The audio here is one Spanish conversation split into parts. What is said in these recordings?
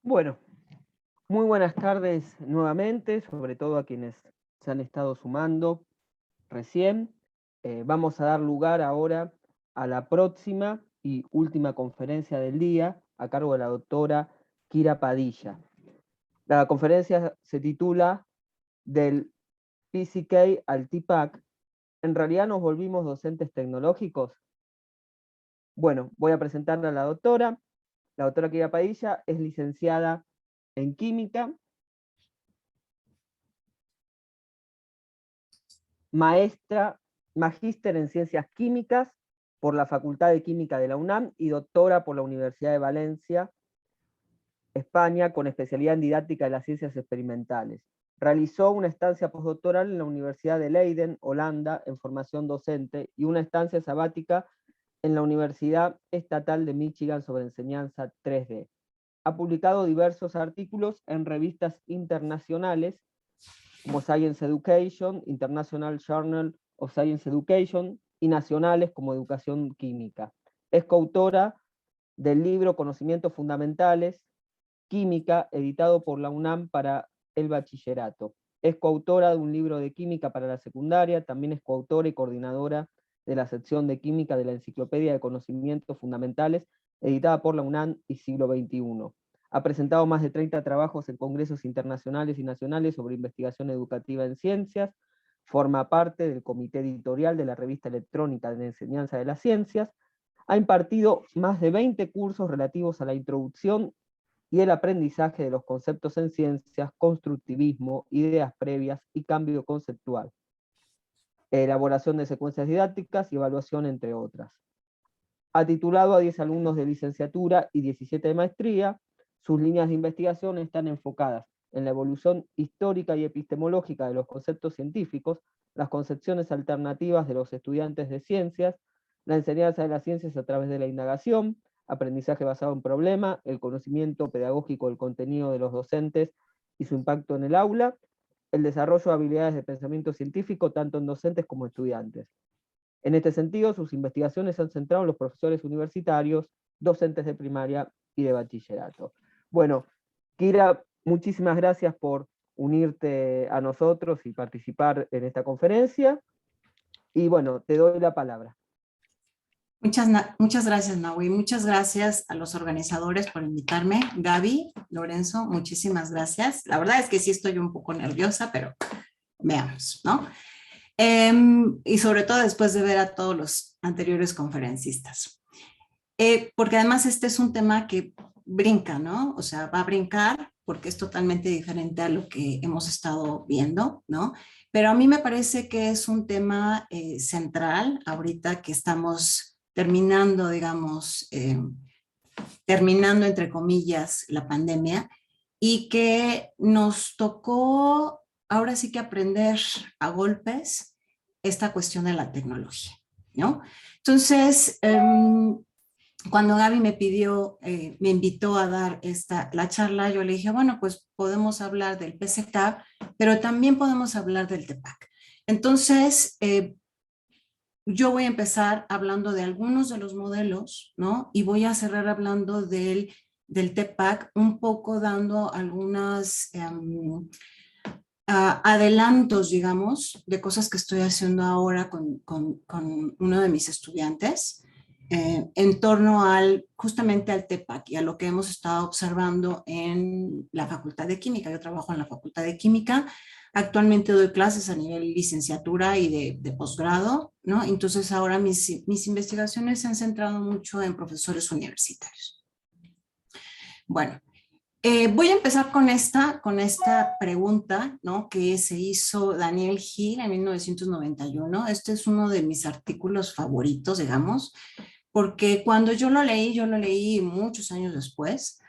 Bueno, muy buenas tardes nuevamente, sobre todo a quienes se han estado sumando recién. Vamos a dar lugar ahora a la próxima y última conferencia del día a cargo de la doctora Kira Padilla. La conferencia se titula Del PCK al TPAC. ¿En realidad nos volvimos docentes tecnológicos? Bueno, voy a presentarle a la doctora. La doctora Kira Padilla es licenciada en química, magíster en Ciencias Químicas por la Facultad de Química de la UNAM y doctora por la Universidad de Valencia, España, con especialidad en didáctica de las ciencias experimentales. Realizó una estancia postdoctoral en la Universidad de Leiden, Holanda, en formación docente, y una estancia sabática en la Universidad Estatal de Michigan sobre enseñanza 3D. Ha publicado diversos artículos en revistas internacionales como Science Education, International Journal of Science Education, y nacionales como Educación Química. Es coautora del libro Conocimientos Fundamentales, Química, editado por la UNAM para el bachillerato. Es coautora de un libro de química para la secundaria, también es coautora y coordinadora de la sección de química de la Enciclopedia de Conocimientos Fundamentales, editada por la UNAM y Siglo XXI. Ha presentado más de 30 trabajos en congresos internacionales y nacionales sobre investigación educativa en ciencias, forma parte del comité editorial de la revista electrónica de enseñanza de las ciencias, ha impartido más de 20 cursos relativos a la introducción y el aprendizaje de los conceptos en ciencias, constructivismo, ideas previas y cambio conceptual, elaboración de secuencias didácticas y evaluación, entre otras. Ha titulado a 10 alumnos de licenciatura y 17 de maestría. Sus líneas de investigación están enfocadas en la evolución histórica y epistemológica de los conceptos científicos, las concepciones alternativas de los estudiantes de ciencias, la enseñanza de las ciencias a través de la indagación, aprendizaje basado en problema, el conocimiento pedagógico del contenido de los docentes y su impacto en el aula, el desarrollo de habilidades de pensamiento científico tanto en docentes como estudiantes. En este sentido, sus investigaciones se han centrado en los profesores universitarios, docentes de primaria y de bachillerato. Bueno, Kira, muchísimas gracias por unirte a nosotros y participar en esta conferencia. Y bueno, te doy la palabra. Muchas gracias, Nahui. Muchas gracias a los organizadores por invitarme. Gaby, Lorenzo, muchísimas gracias. La verdad es que sí estoy un poco nerviosa, pero veamos, ¿no? Y sobre todo después de ver a todos los anteriores conferencistas. Porque además este es un tema que brinca, ¿no? O sea, va a brincar porque es totalmente diferente a lo que hemos estado viendo, ¿no? Pero a mí me parece que es un tema central ahorita que estamos terminando, digamos, terminando entre comillas la pandemia y que nos tocó ahora sí que aprender a golpes esta cuestión de la tecnología, ¿no? Entonces, cuando Gaby me pidió, me invitó a dar la charla, yo le dije, bueno, pues podemos hablar del PCK, pero también podemos hablar del TPAC. Entonces, yo voy a empezar hablando de algunos de los modelos, ¿no? Y voy a cerrar hablando del TPAC, un poco dando algunas adelantos, digamos, de cosas que estoy haciendo ahora con uno de mis estudiantes en torno justamente al TPAC y a lo que hemos estado observando en la Facultad de Química. Yo trabajo en la Facultad de Química. Actualmente doy clases a nivel licenciatura y de posgrado, ¿no? Entonces ahora mis investigaciones se han centrado mucho en profesores universitarios. Bueno, voy a empezar con esta pregunta, ¿no? Que se hizo Daniel Hill en 1991. Este es uno de mis artículos favoritos, digamos, porque cuando yo lo leí muchos años después,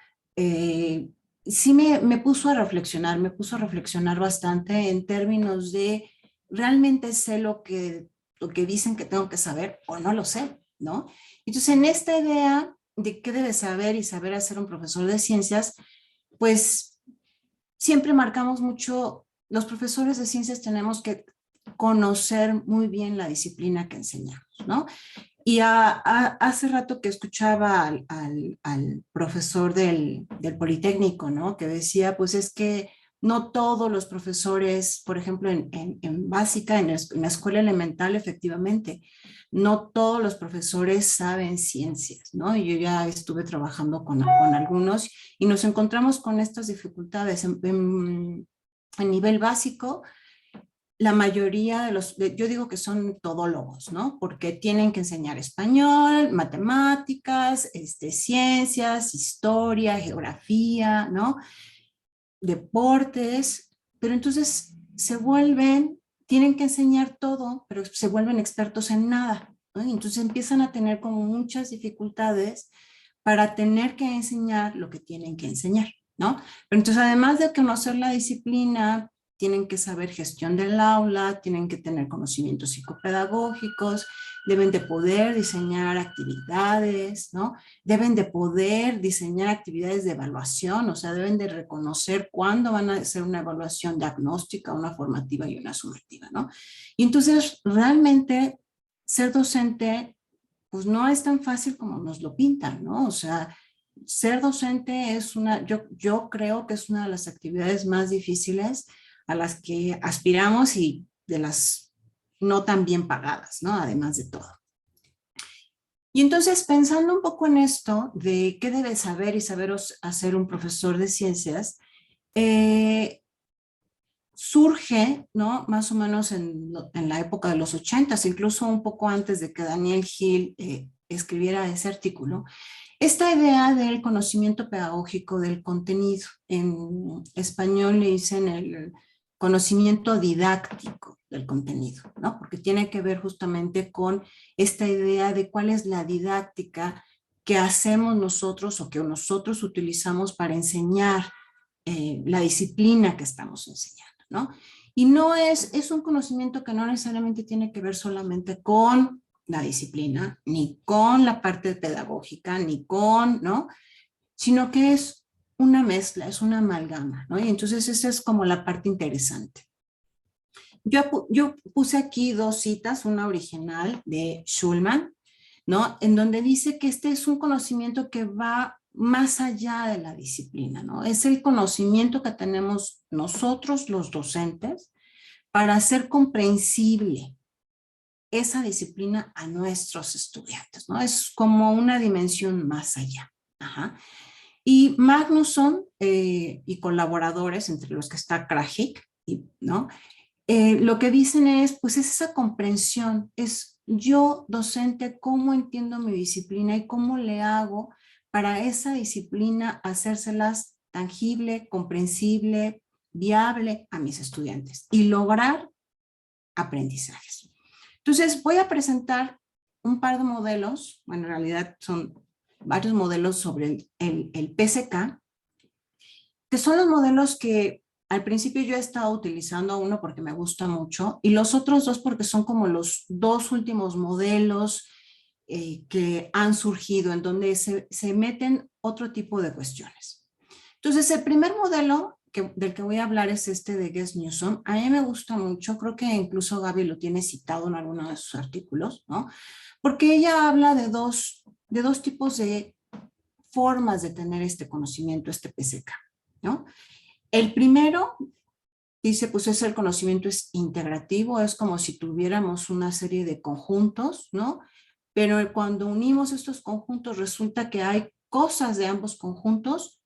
sí me puso a reflexionar bastante en términos de realmente sé lo que dicen que tengo que saber o no lo sé, ¿no? Entonces, en esta idea de qué debe saber y saber hacer un profesor de ciencias, pues siempre marcamos mucho, los profesores de ciencias tenemos que conocer muy bien la disciplina que enseñamos, ¿no? Y hace rato que escuchaba al profesor del Politécnico, ¿no? Que decía, pues es que no todos los profesores, por ejemplo, en básica, en la escuela elemental, efectivamente, no todos los profesores saben ciencias, ¿no? Y yo ya estuve trabajando con algunos y nos encontramos con estas dificultades en nivel básico. La mayoría de yo digo que son todólogos, ¿no? Porque tienen que enseñar español, matemáticas, ciencias, historia, geografía, ¿no? Deportes, pero entonces tienen que enseñar todo, pero se vuelven expertos en nada, ¿no? Y entonces empiezan a tener como muchas dificultades para tener que enseñar lo que tienen que enseñar, ¿no? Pero entonces, además de conocer la disciplina, tienen que saber gestión del aula, tienen que tener conocimientos psicopedagógicos, deben de poder diseñar actividades, ¿no? Deben de poder diseñar actividades de evaluación, o sea, deben de reconocer cuándo van a hacer una evaluación diagnóstica, una formativa y una sumativa, ¿no? Y entonces, realmente, ser docente, pues no es tan fácil como nos lo pintan, ¿no? O sea, ser docente es yo creo que es una de las actividades más difíciles a las que aspiramos y de las no tan bien pagadas, ¿no? Además de todo. Y entonces, pensando un poco en esto de qué debe saber y saber hacer un profesor de ciencias, surge, ¿no? Más o menos en la época de los 80s, incluso un poco antes de que Daniel Hill escribiera ese artículo, esta idea del conocimiento pedagógico del contenido. En español le dicen el conocimiento didáctico del contenido, ¿no? Porque tiene que ver justamente con esta idea de cuál es la didáctica que hacemos nosotros o que nosotros utilizamos para enseñar la disciplina que estamos enseñando, ¿no? Y no es un conocimiento que no necesariamente tiene que ver solamente con la disciplina, ni con la parte pedagógica, ni con, ¿no? Sino que es una mezcla, es una amalgama, ¿no? Y entonces esa es como la parte interesante. Yo puse aquí dos citas, una original de Schulman, ¿no? En donde dice que este es un conocimiento que va más allá de la disciplina, ¿no? Es el conocimiento que tenemos nosotros, los docentes, para hacer comprensible esa disciplina a nuestros estudiantes, ¿no? Es como una dimensión más allá. Ajá. Y Magnusson y colaboradores, entre los que está Krajik, ¿no? Lo que dicen es, pues es esa comprensión, es yo docente, cómo entiendo mi disciplina y cómo le hago para esa disciplina hacérselas tangible, comprensible, viable a mis estudiantes y lograr aprendizajes. Entonces voy a presentar un par de modelos, bueno, en realidad son varios modelos sobre el PCK, que son los modelos que al principio yo he estado utilizando uno porque me gusta mucho y los otros dos porque son como los dos últimos modelos que han surgido en donde se meten otro tipo de cuestiones. Entonces, el primer modelo del que voy a hablar es este de Guess-Newsom. A mí me gusta mucho, creo que incluso Gaby lo tiene citado en alguno de sus artículos, ¿no? Porque ella habla de dos tipos de formas de tener este conocimiento, este PCK, ¿no? El primero, dice, pues es el conocimiento es integrativo, es como si tuviéramos una serie de conjuntos, ¿no? Pero cuando unimos estos conjuntos resulta que hay cosas de ambos conjuntos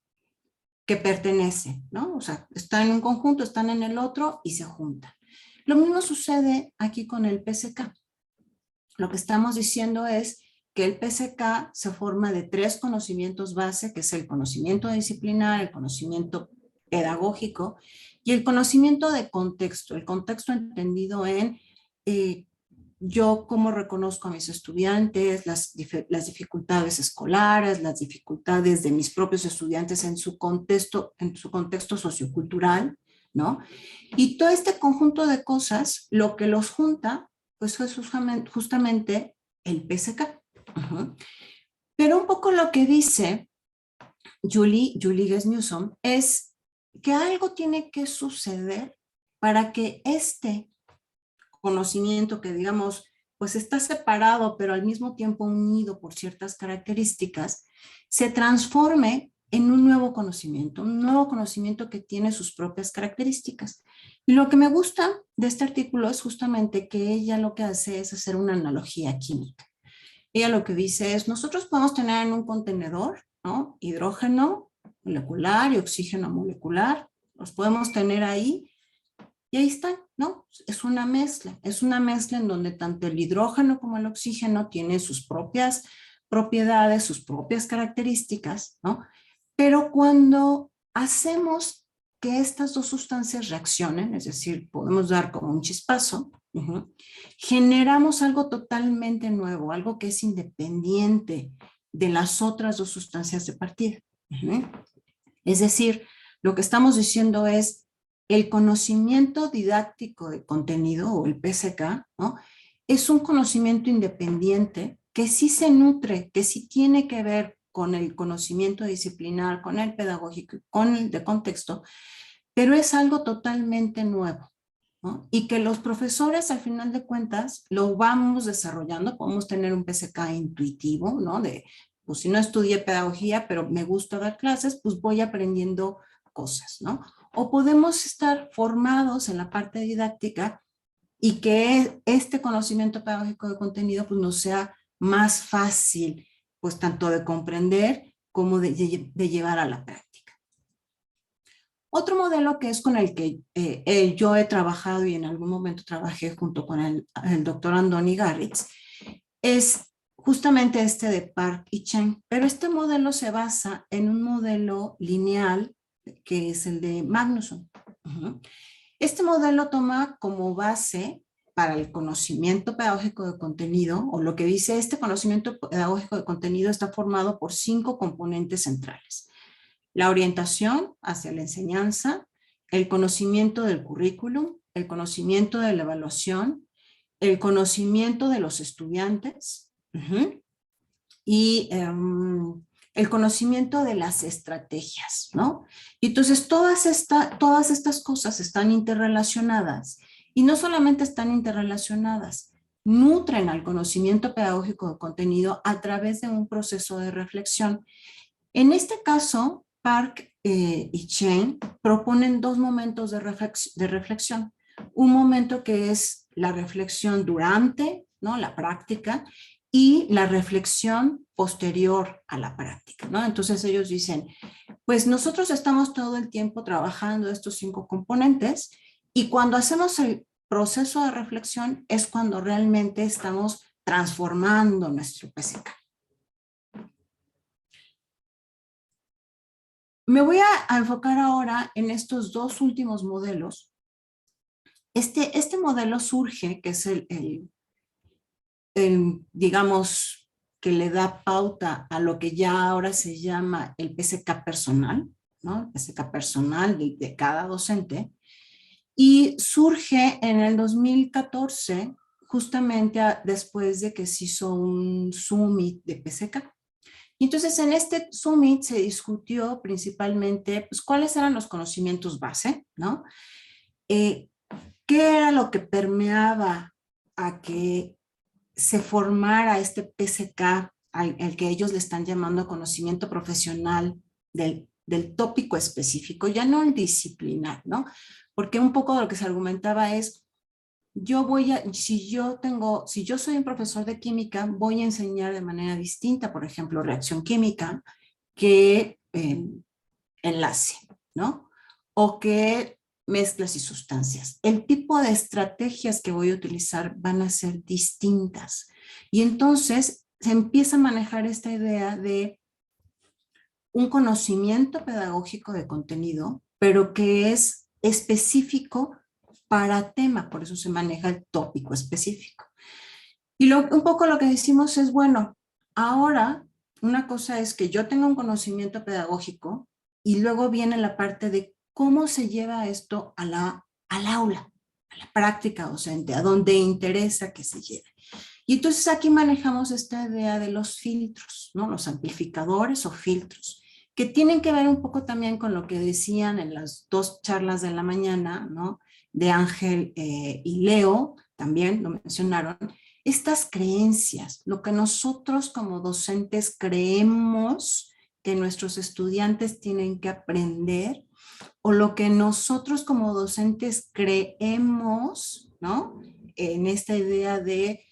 que pertenecen, ¿no? O sea, están en un conjunto, están en el otro y se juntan. Lo mismo sucede aquí con el PCK. Lo que estamos diciendo es que el PCK se forma de tres conocimientos base, que es el conocimiento disciplinar, el conocimiento pedagógico y el conocimiento de contexto. El contexto entendido en yo cómo reconozco a mis estudiantes, las dificultades escolares, las dificultades de mis propios estudiantes en su contexto sociocultural, ¿no? Y todo este conjunto de cosas, lo que los junta, pues es justamente el PCK. Uh-huh. Pero un poco lo que dice Julie Guess-Newsom es que algo tiene que suceder para que este conocimiento que digamos pues está separado, pero al mismo tiempo unido por ciertas características, se transforme en un nuevo conocimiento que tiene sus propias características. Y lo que me gusta de este artículo es justamente que ella lo que hace es hacer una analogía química. Ella lo que dice es, nosotros podemos tener en un contenedor, ¿no?, hidrógeno molecular y oxígeno molecular, los podemos tener ahí y ahí están, ¿no? Es una mezcla en donde tanto el hidrógeno como el oxígeno tienen sus propias propiedades, sus propias características, ¿no? Pero cuando hacemos que estas dos sustancias reaccionen, es decir, podemos dar como un chispazo, generamos algo totalmente nuevo, algo que es independiente de las otras dos sustancias de partida. Es decir, lo que estamos diciendo es el conocimiento didáctico de contenido, o el PCK, ¿no?, es un conocimiento independiente que sí se nutre, que sí tiene que ver con el conocimiento disciplinar, con el pedagógico, con el de contexto, pero es algo totalmente nuevo, ¿no? Y que los profesores, al final de cuentas, lo vamos desarrollando. Podemos tener un PCK intuitivo, ¿no? De, pues si no estudié pedagogía, pero me gusta dar clases, pues voy aprendiendo cosas, ¿no? O podemos estar formados en la parte didáctica y que este conocimiento pedagógico de contenido pues nos sea más fácil, pues tanto de comprender como de llevar a la práctica. Otro modelo que es con el que yo he trabajado y en algún momento trabajé junto con el doctor Andoni Garritz, es justamente este de Park y Chen, pero este modelo se basa en un modelo lineal que es el de Magnusson. Este modelo toma como base para el conocimiento pedagógico de contenido, o lo que dice, este conocimiento pedagógico de contenido está formado por 5 componentes centrales: la orientación hacia la enseñanza, el conocimiento del currículum, el conocimiento de la evaluación, el conocimiento de los estudiantes, y el conocimiento de las estrategias, ¿no? Y entonces todas estas cosas están interrelacionadas, y no solamente están interrelacionadas, nutren al conocimiento pedagógico de contenido a través de un proceso de reflexión. En este caso, Park y Chen proponen 2 momentos de reflexión. Un momento que es la reflexión durante, ¿no?, la práctica, y la reflexión posterior a la práctica, ¿no? Entonces ellos dicen, pues nosotros estamos todo el tiempo trabajando estos 5 componentes, y cuando hacemos el proceso de reflexión es cuando realmente estamos transformando nuestro PCK. Me voy a enfocar ahora en estos 2 últimos modelos. Este modelo surge, que es digamos, que le da pauta a lo que ya ahora se llama el PCK personal, ¿no? El PCK personal de cada docente, y surge en el 2014, justamente después de que se hizo un summit de PCK. Y entonces en este summit se discutió principalmente, pues, cuáles eran los conocimientos base, ¿no? ¿Qué era lo que permeaba a que se formara este PCK, al que ellos le están llamando conocimiento profesional del tópico específico, ya no el disciplinar, ¿no? Porque un poco de lo que se argumentaba es, si yo soy un profesor de química, voy a enseñar de manera distinta, por ejemplo, reacción química, que enlace, ¿no? O que mezclas y sustancias. El tipo de estrategias que voy a utilizar van a ser distintas. Y entonces se empieza a manejar esta idea de un conocimiento pedagógico de contenido, pero que es específico para tema, por eso se maneja el tópico específico. Y un poco lo que decimos es, bueno, ahora una cosa es que yo tenga un conocimiento pedagógico, y luego viene la parte de cómo se lleva esto al aula, a la práctica docente, a donde interesa que se lleve. Y entonces aquí manejamos esta idea de los filtros, ¿no? Los amplificadores o filtros, que tienen que ver un poco también con lo que decían en las 2 charlas de la mañana, ¿no?, de Ángel y Leo, también lo mencionaron, estas creencias, lo que nosotros como docentes creemos que nuestros estudiantes tienen que aprender, o lo que nosotros como docentes creemos, ¿no? En esta idea de,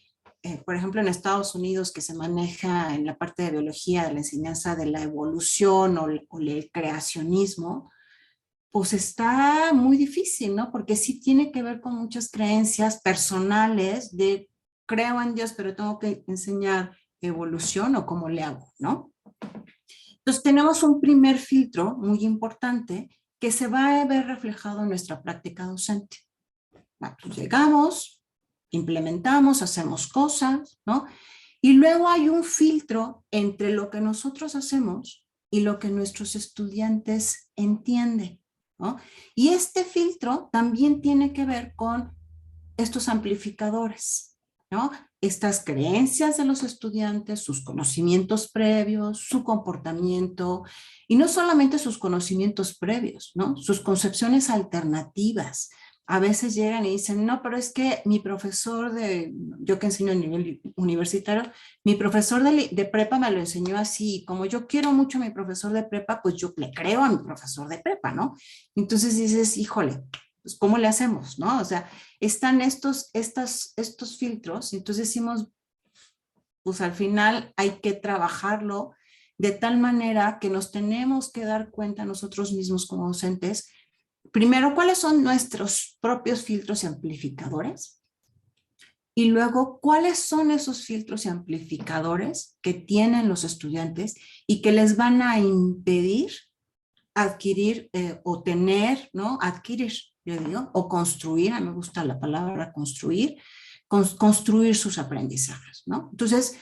por ejemplo, en Estados Unidos, que se maneja en la parte de biología, de la enseñanza de la evolución o el creacionismo, pues está muy difícil, ¿no? Porque sí tiene que ver con muchas creencias personales de creo en Dios, pero tengo que enseñar evolución o cómo le hago, ¿no? Entonces tenemos un primer filtro muy importante que se va a ver reflejado en nuestra práctica docente. Bueno, pues llegamos, implementamos, hacemos cosas, ¿no? Y luego hay un filtro entre lo que nosotros hacemos y lo que nuestros estudiantes entienden, ¿no? Y este filtro también tiene que ver con estos amplificadores, ¿no? Estas creencias de los estudiantes, sus conocimientos previos, su comportamiento, y no solamente sus conocimientos previos, ¿no? Sus concepciones alternativas. A veces llegan y dicen, no, pero es que mi profesor yo que enseño a nivel universitario, mi profesor de prepa me lo enseñó así, como yo quiero mucho a mi profesor de prepa, pues yo le creo a mi profesor de prepa, ¿no? Entonces dices, híjole, pues ¿cómo le hacemos, no? O sea, están estos filtros, y entonces decimos, pues al final hay que trabajarlo de tal manera que nos tenemos que dar cuenta nosotros mismos como docentes, primero, cuáles son nuestros propios filtros y amplificadores, y luego, cuáles son esos filtros y amplificadores que tienen los estudiantes y que les van a impedir adquirir o tener, ¿no? Adquirir, yo digo, o construir, a mí me gusta la palabra construir, construir sus aprendizajes, ¿no? Entonces,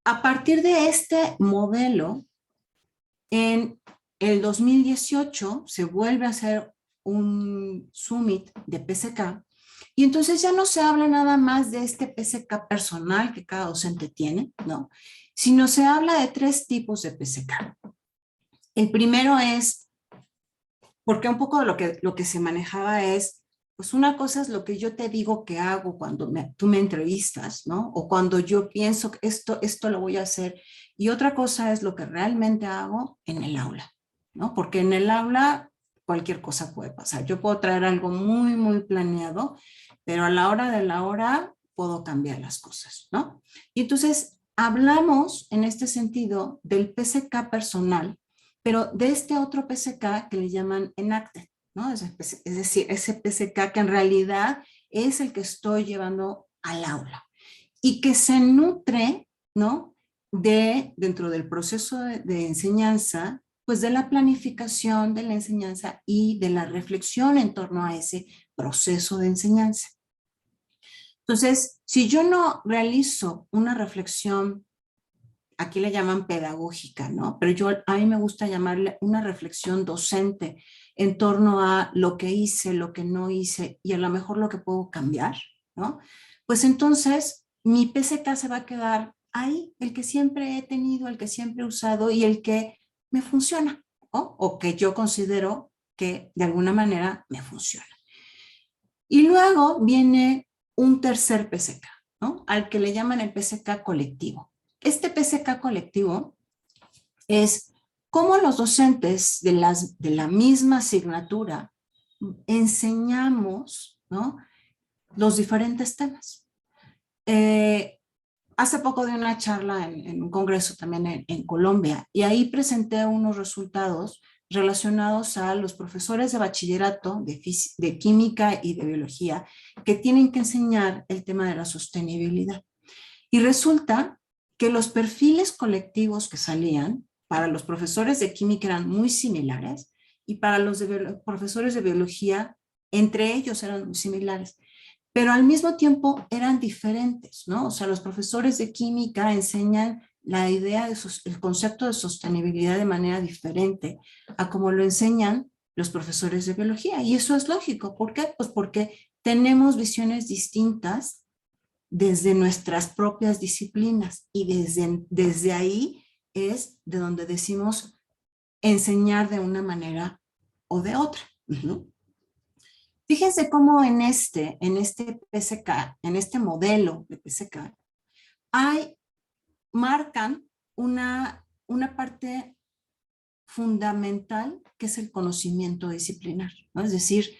a partir de este modelo, en el 2018 se vuelve a hacer un summit de PSK y entonces ya no se habla nada más de este PSK personal que cada docente tiene, ¿no? Sino se habla de 3 tipos de PSK. El primero es, porque un poco de lo que se manejaba es, pues una cosa es lo que yo te digo que hago cuando tú me entrevistas, ¿no? O cuando yo pienso que esto lo voy a hacer. Y otra cosa es lo que realmente hago en el aula, ¿no? Porque en el aula cualquier cosa puede pasar. Yo puedo traer algo muy, muy planeado, pero a la hora de la hora puedo cambiar las cosas, ¿no? Y entonces hablamos en este sentido del PSK personal, pero de este otro PSK que le llaman enacted, ¿no? Es decir, ese PSK que en realidad es el que estoy llevando al aula y que se nutre, ¿no? Dentro del proceso de enseñanza, pues de la planificación de la enseñanza y de la reflexión en torno a ese proceso de enseñanza. Entonces, si yo no realizo una reflexión, aquí le llaman pedagógica, ¿no? Pero a mí me gusta llamarle una reflexión docente en torno a lo que hice, lo que no hice y a lo mejor lo que puedo cambiar, ¿no? Pues entonces mi PSK se va a quedar ahí, el que siempre he tenido, el que siempre he usado y el que me funciona, ¿no? O que yo considero que de alguna manera me funciona. Y luego viene un tercer PSK, ¿no? Al que le llaman el PSK colectivo. Este PSK colectivo es cómo los docentes de la misma asignatura enseñamos, ¿no? Los diferentes temas. Hace poco di una charla en un congreso también en Colombia y ahí presenté unos resultados relacionados a los profesores de bachillerato, de química y de biología, que tienen que enseñar el tema de la sostenibilidad. Y resulta que los perfiles colectivos que salían para los profesores de química eran muy similares y para los profesores de biología, entre ellos eran muy similares, pero al mismo tiempo eran diferentes, ¿no? O sea, los profesores de química enseñan la idea el concepto de sostenibilidad de manera diferente a como lo enseñan los profesores de biología. Y eso es lógico. ¿Por qué? Pues porque tenemos visiones distintas desde nuestras propias disciplinas y desde ahí es de donde decimos enseñar de una manera o de otra. Fíjense cómo en este PSK, en este modelo de PSK, marcan una parte fundamental que es el conocimiento disciplinar, ¿no? Es decir,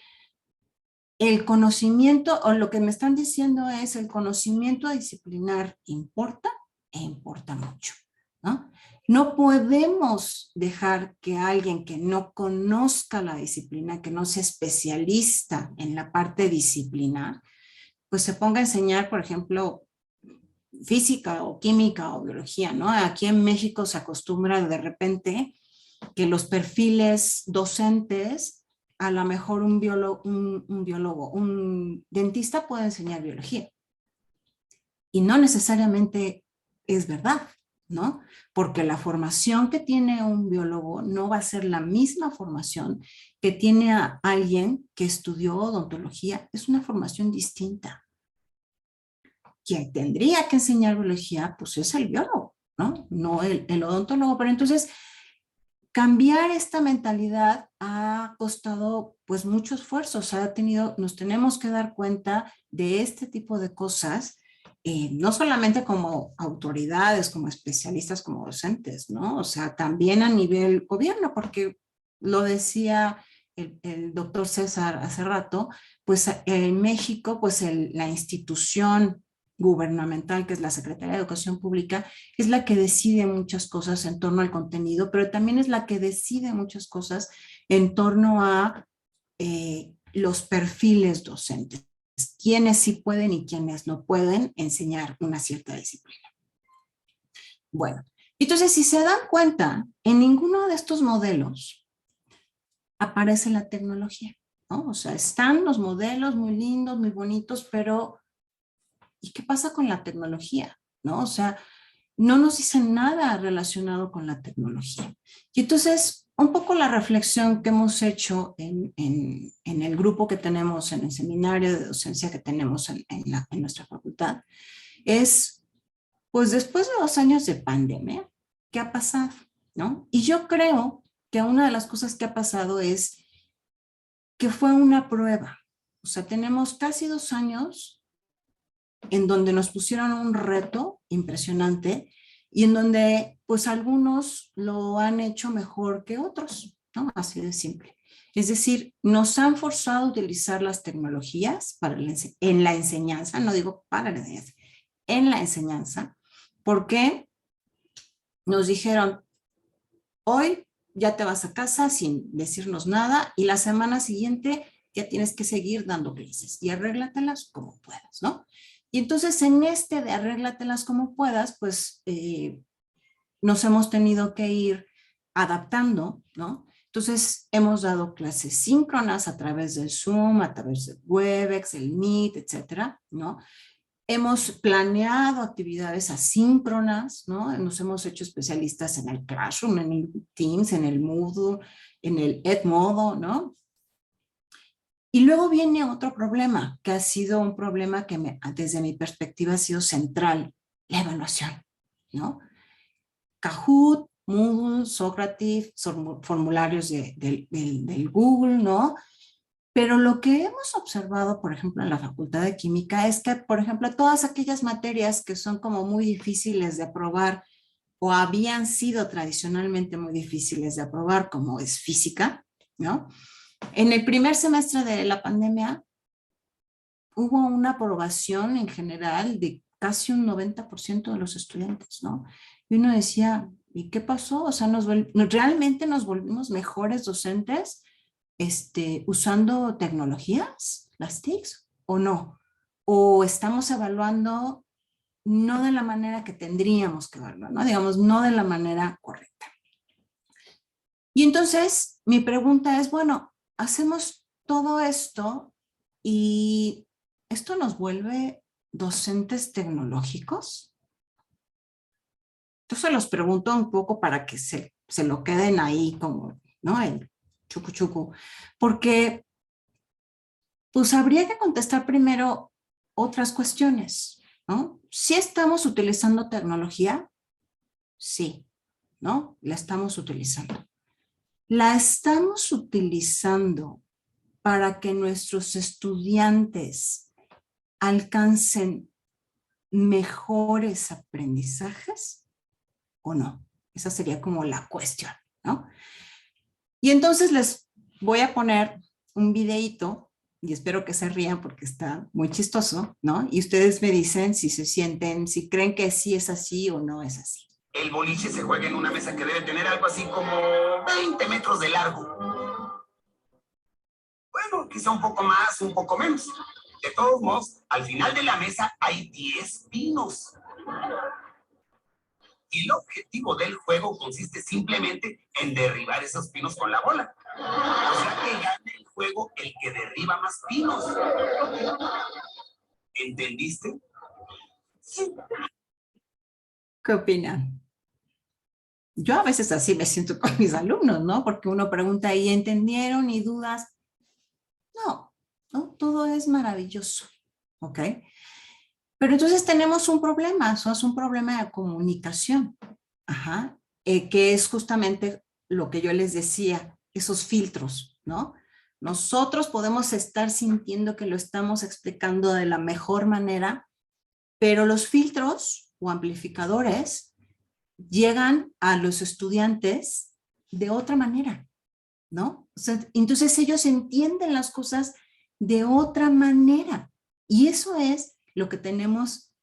el conocimiento, o lo que me están diciendo es el conocimiento disciplinar importa e importa mucho, ¿no? No podemos dejar que alguien que no conozca la disciplina, que no sea especialista en la parte disciplinar, pues se ponga a enseñar, por ejemplo, física o química o biología, ¿no? Aquí en México se acostumbra de repente que los perfiles docentes, a lo mejor un biólogo, un dentista puede enseñar biología. Y no necesariamente es verdad, ¿no? Porque la formación que tiene un biólogo no va a ser la misma formación que tiene a alguien que estudió odontología. Es una formación distinta. Quien tendría que enseñar biología, pues es el biólogo, ¿no? No el odontólogo. Pero entonces, cambiar esta mentalidad ha costado pues mucho esfuerzo. Nos tenemos que dar cuenta de este tipo de cosas, no solamente como autoridades, como especialistas, como docentes, ¿no? O sea, también a nivel gobierno, porque lo decía el doctor César hace rato, pues en México, pues la institución gubernamental, que es la Secretaría de Educación Pública, es la que decide muchas cosas en torno al contenido, pero también es la que decide muchas cosas en torno a los perfiles docentes, quiénes sí pueden y quiénes no pueden enseñar una cierta disciplina. Bueno, entonces si se dan cuenta, en ninguno de estos modelos aparece la tecnología, ¿no? O sea, están los modelos muy lindos, muy bonitos, pero ¿y qué pasa con la tecnología? ¿No? O sea, no nos dicen nada relacionado con la tecnología. Y entonces, un poco la reflexión que hemos hecho en el grupo que tenemos, en el seminario de docencia que tenemos en nuestra facultad, es, pues después de 2 años de pandemia, ¿qué ha pasado? ¿No? Y yo creo que una de las cosas que ha pasado es que fue una prueba. O sea, tenemos casi 2 años en donde nos pusieron un reto impresionante y en donde pues algunos lo han hecho mejor que otros, ¿no? Así de simple. Es decir, nos han forzado a utilizar las tecnologías en la enseñanza, no digo para la enseñanza, en la enseñanza, porque nos dijeron, hoy ya te vas a casa sin decirnos nada y la semana siguiente ya tienes que seguir dando clases y arréglatelas como puedas, ¿no? Y entonces en de arréglatelas como puedas, pues nos hemos tenido que ir adaptando, ¿no? Entonces hemos dado clases síncronas a través del Zoom, a través de Webex, el Meet, etcétera, ¿no? Hemos planeado actividades asíncronas, ¿no? Nos hemos hecho especialistas en el Classroom, en el Teams, en el Moodle, en el Edmodo, ¿no? Y luego viene otro problema, que ha sido un problema que desde mi perspectiva ha sido central, la evaluación, ¿no? Kahoot, Moodle, Socrative, son formularios del Google, ¿no? Pero lo que hemos observado, por ejemplo, en la Facultad de Química es que, por ejemplo, todas aquellas materias que son como muy difíciles de aprobar o habían sido tradicionalmente muy difíciles de aprobar, como es física, ¿no? En el primer semestre de la pandemia hubo una aprobación en general de casi un 90% de los estudiantes, ¿no? Y uno decía, ¿y qué pasó? O sea, ¿realmente nos volvimos mejores docentes usando tecnologías, las TICs, o no? ¿O estamos evaluando no de la manera que tendríamos que evaluar, ¿no? Digamos, no de la manera correcta. Y entonces, mi pregunta es, bueno, hacemos todo esto y ¿esto nos vuelve docentes tecnológicos? Entonces los pregunto un poco para que se lo queden ahí como, ¿no? El chucu chucu. Porque pues habría que contestar primero otras cuestiones, ¿no? ¿Sí estamos utilizando tecnología? Sí, ¿no? La estamos utilizando. La estamos utilizando para que nuestros estudiantes alcancen mejores aprendizajes o no? Esa sería como la cuestión, ¿no? Y entonces les voy a poner un videíto y espero que se rían porque está muy chistoso, ¿no? Y ustedes me dicen si se sienten, si creen que sí es así o no es así. El boliche se juega en una mesa que debe tener algo así como 20 metros de largo. Bueno, quizá un poco más, un poco menos. De todos modos, al final de la mesa hay 10 pinos. Y el objetivo del juego consiste simplemente en derribar esos pinos con la bola. O sea que gana el juego el que derriba más pinos. ¿Entendiste? Sí. ¿Qué opinan? Yo a veces así me siento con mis alumnos, ¿no? Porque uno pregunta, ¿y entendieron? ¿Y dudas? No, ¿no? Todo es maravilloso, ¿ok? Pero entonces tenemos un problema, eso es un problema de comunicación, ajá, que es justamente lo que yo les decía, esos filtros, ¿no? Nosotros podemos estar sintiendo que lo estamos explicando de la mejor manera, pero los filtros o amplificadores llegan a los estudiantes de otra manera, ¿no? O sea, entonces ellos entienden las cosas de otra manera. Y eso es lo que tenemos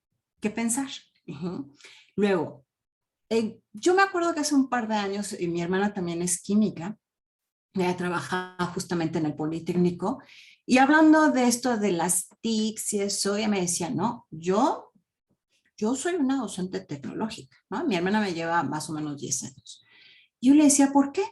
que pensar. Uh-huh. Luego, yo me acuerdo que hace un par de años, mi hermana también es química, ella trabajaba justamente en el Politécnico, y hablando de esto de las TICs y eso, ella me decía, no, yo soy una docente tecnológica, ¿no? Mi hermana me lleva más o menos 10 años. Yo le decía, ¿por qué?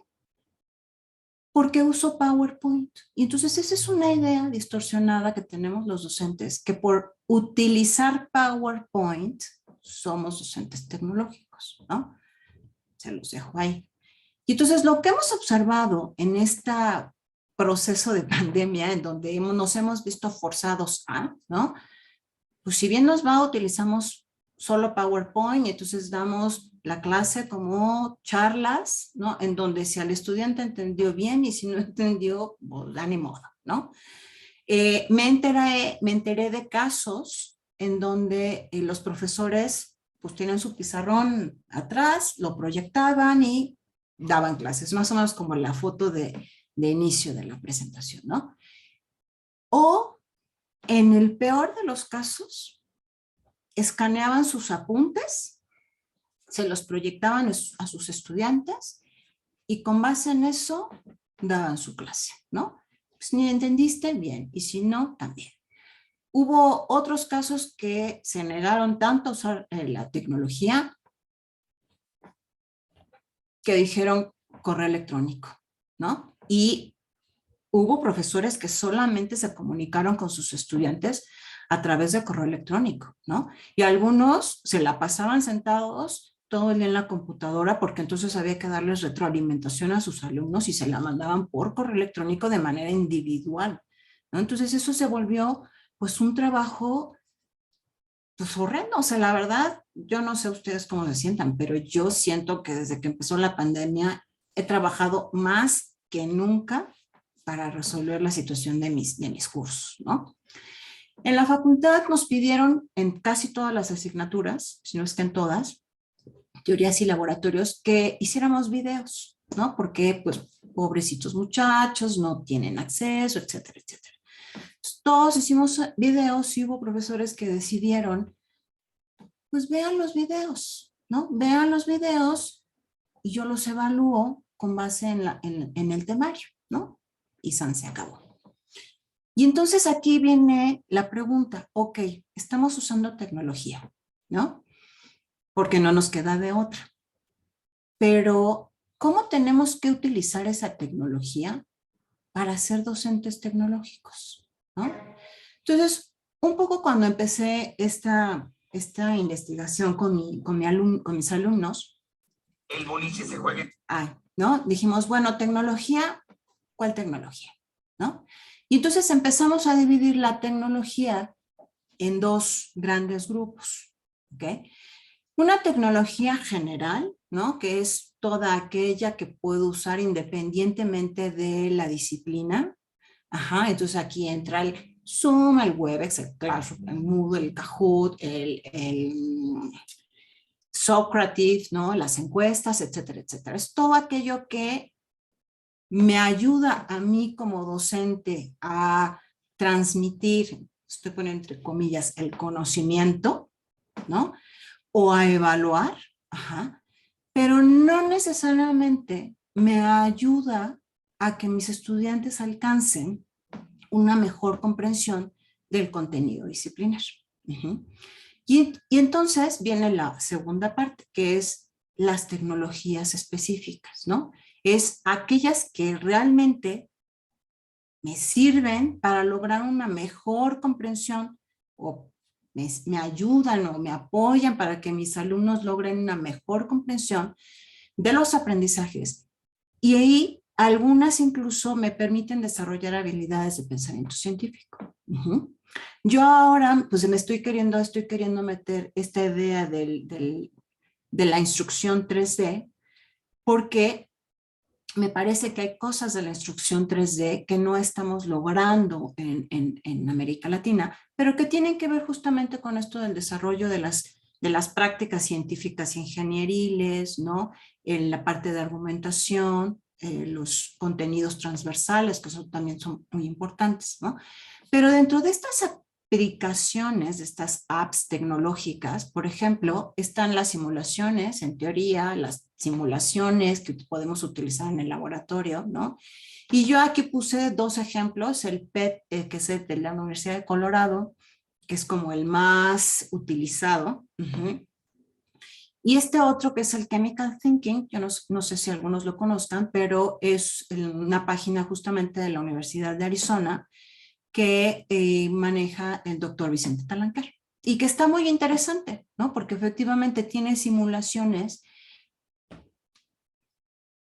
Porque uso PowerPoint. Y entonces esa es una idea distorsionada que tenemos los docentes, que por utilizar PowerPoint somos docentes tecnológicos, ¿no? Se los dejo ahí. Y entonces lo que hemos observado en este proceso de pandemia, en donde nos hemos visto forzados a, ¿no? Pues si bien nos va, utilizamos solo PowerPoint y entonces damos la clase como charlas, ¿no? En donde si al estudiante entendió bien y si no entendió, pues da ni modo, ¿no? Me enteré de casos en donde los profesores pues tienen su pizarrón atrás, lo proyectaban y daban clases, más o menos como la foto de inicio de la presentación, ¿no? O en el peor de los casos, escaneaban sus apuntes, se los proyectaban a sus estudiantes y con base en eso daban su clase, ¿no? Pues ni entendiste, bien, y si no, también. Hubo otros casos que se negaron tanto a usar la tecnología que dijeron correo electrónico, ¿no? Y hubo profesores que solamente se comunicaron con sus estudiantes a través de correo electrónico, ¿no? Y algunos se la pasaban sentados todo el día en la computadora porque entonces había que darles retroalimentación a sus alumnos y se la mandaban por correo electrónico de manera individual, ¿no? Entonces eso se volvió pues un trabajo pues horrendo, o sea, la verdad, yo no sé ustedes cómo se sientan, pero yo siento que desde que empezó la pandemia he trabajado más que nunca para resolver la situación de mis cursos, ¿no? En la facultad nos pidieron en casi todas las asignaturas, si no es que en todas, teorías y laboratorios, que hiciéramos videos, ¿no? Porque, pues, pobrecitos muchachos, no tienen acceso, etcétera, etcétera. Entonces, todos hicimos videos y hubo profesores que decidieron, pues vean los videos, ¿no? Vean los videos y yo los evalúo con base en el temario, ¿no? Y san se acabó. Y entonces aquí viene la pregunta, ok, estamos usando tecnología, ¿no? Porque no nos queda de otra. Pero, ¿cómo tenemos que utilizar esa tecnología para ser docentes tecnológicos, ¿no? Entonces, un poco cuando empecé esta investigación con mis alumnos, El boliche se juega. ¿no? Dijimos, bueno, tecnología, ¿cuál tecnología? ¿No? Y entonces empezamos a dividir la tecnología en dos grandes grupos, ¿ok? Una tecnología general, ¿no? Que es toda aquella que puedo usar independientemente de la disciplina. Ajá, entonces aquí entra el Zoom, el Webex, el Classroom, el Moodle, el Kahoot, el Socrative, ¿no? Las encuestas, etcétera, etcétera. Es todo aquello que me ayuda a mí como docente a transmitir, estoy poniendo entre comillas, el conocimiento, ¿no? O a evaluar, ajá, pero no necesariamente me ayuda a que mis estudiantes alcancen una mejor comprensión del contenido disciplinar. Uh-huh. Y entonces viene la segunda parte, que es las tecnologías específicas, ¿no? Es aquellas que realmente me sirven para lograr una mejor comprensión o me ayudan o me apoyan para que mis alumnos logren una mejor comprensión de los aprendizajes. Y ahí algunas incluso me permiten desarrollar habilidades de pensamiento científico. Uh-huh. Yo ahora, pues estoy queriendo meter esta idea de la instrucción 3D, porque me parece que hay cosas de la instrucción 3D que no estamos logrando en América Latina, pero que tienen que ver justamente con esto del desarrollo de las prácticas científicas e ingenieriles, ¿no? En la parte de argumentación, los contenidos transversales, que eso también son muy importantes, ¿no? Pero dentro de estas aplicaciones, de estas apps tecnológicas, por ejemplo, están las simulaciones, en teoría, las simulaciones que podemos utilizar en el laboratorio, ¿no? Y yo aquí puse dos ejemplos, el PET, que es el de la Universidad de Colorado, que es como el más utilizado, uh-huh. Y este otro que es el Chemical Thinking, yo no sé si algunos lo conozcan, pero es una página justamente de la Universidad de Arizona que maneja el doctor Vicente Talancar y que está muy interesante, ¿no? Porque efectivamente tiene simulaciones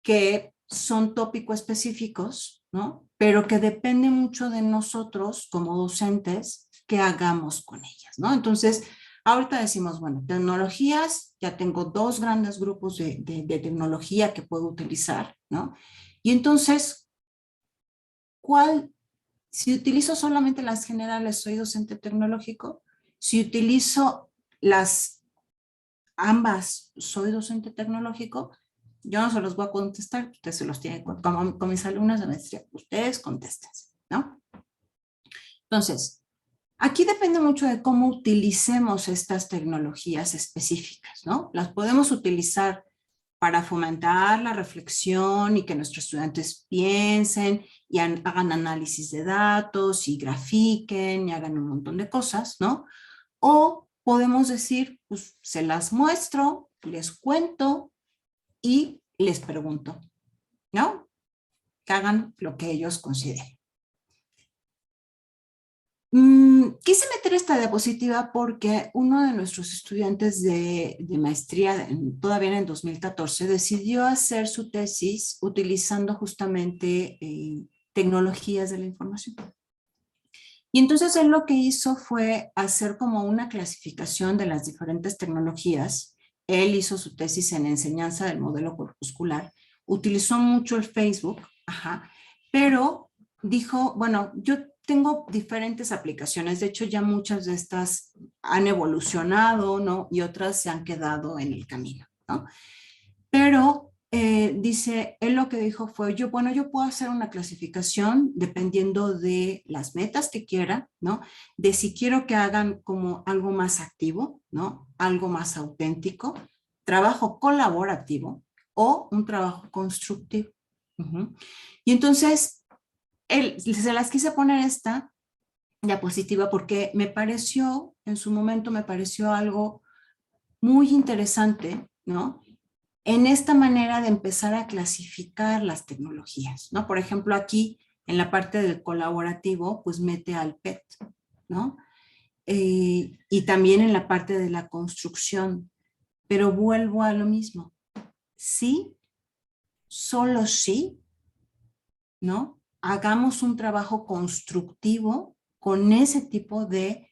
que son tópico específicos, ¿no? Pero que depende mucho de nosotros como docentes qué hagamos con ellas, ¿no? Entonces, ahorita decimos, bueno, tecnologías, ya tengo dos grandes grupos de tecnología que puedo utilizar, ¿no? Y entonces, si utilizo solamente las generales, soy docente tecnológico. Si utilizo ambas, soy docente tecnológico. Yo no se los voy a contestar, ustedes se los tienen, como con mis alumnas de maestría, ustedes contesten, ¿no? Entonces, aquí depende mucho de cómo utilicemos estas tecnologías específicas, ¿no? Las podemos utilizar para fomentar la reflexión y que nuestros estudiantes piensen y hagan análisis de datos y grafiquen y hagan un montón de cosas, ¿no? O podemos decir, pues se las muestro, les cuento y les pregunto, ¿no? Que hagan lo que ellos consideren. Quise meter esta diapositiva porque uno de nuestros estudiantes de maestría, todavía en el 2014, decidió hacer su tesis utilizando justamente tecnologías de la información. Y entonces él lo que hizo fue hacer como una clasificación de las diferentes tecnologías. Él hizo su tesis en enseñanza del modelo corpuscular, utilizó mucho el Facebook, ajá, pero dijo, bueno, yo tengo diferentes aplicaciones, de hecho ya muchas de estas han evolucionado, ¿no? Y otras se han quedado en el camino, ¿no? Pero dice, él lo que dijo fue, yo puedo hacer una clasificación dependiendo de las metas que quiera, ¿no? De si quiero que hagan como algo más activo, ¿no? Algo más auténtico, trabajo colaborativo o un trabajo constructivo. Uh-huh. Y entonces, se las quise poner esta diapositiva porque en su momento me pareció algo muy interesante, ¿no? En esta manera de empezar a clasificar las tecnologías, ¿no? Por ejemplo, aquí en la parte del colaborativo, pues mete al PET, ¿no? Y también en la parte de la construcción, pero vuelvo a lo mismo. Sí, solo sí, ¿no? Hagamos un trabajo constructivo con ese tipo de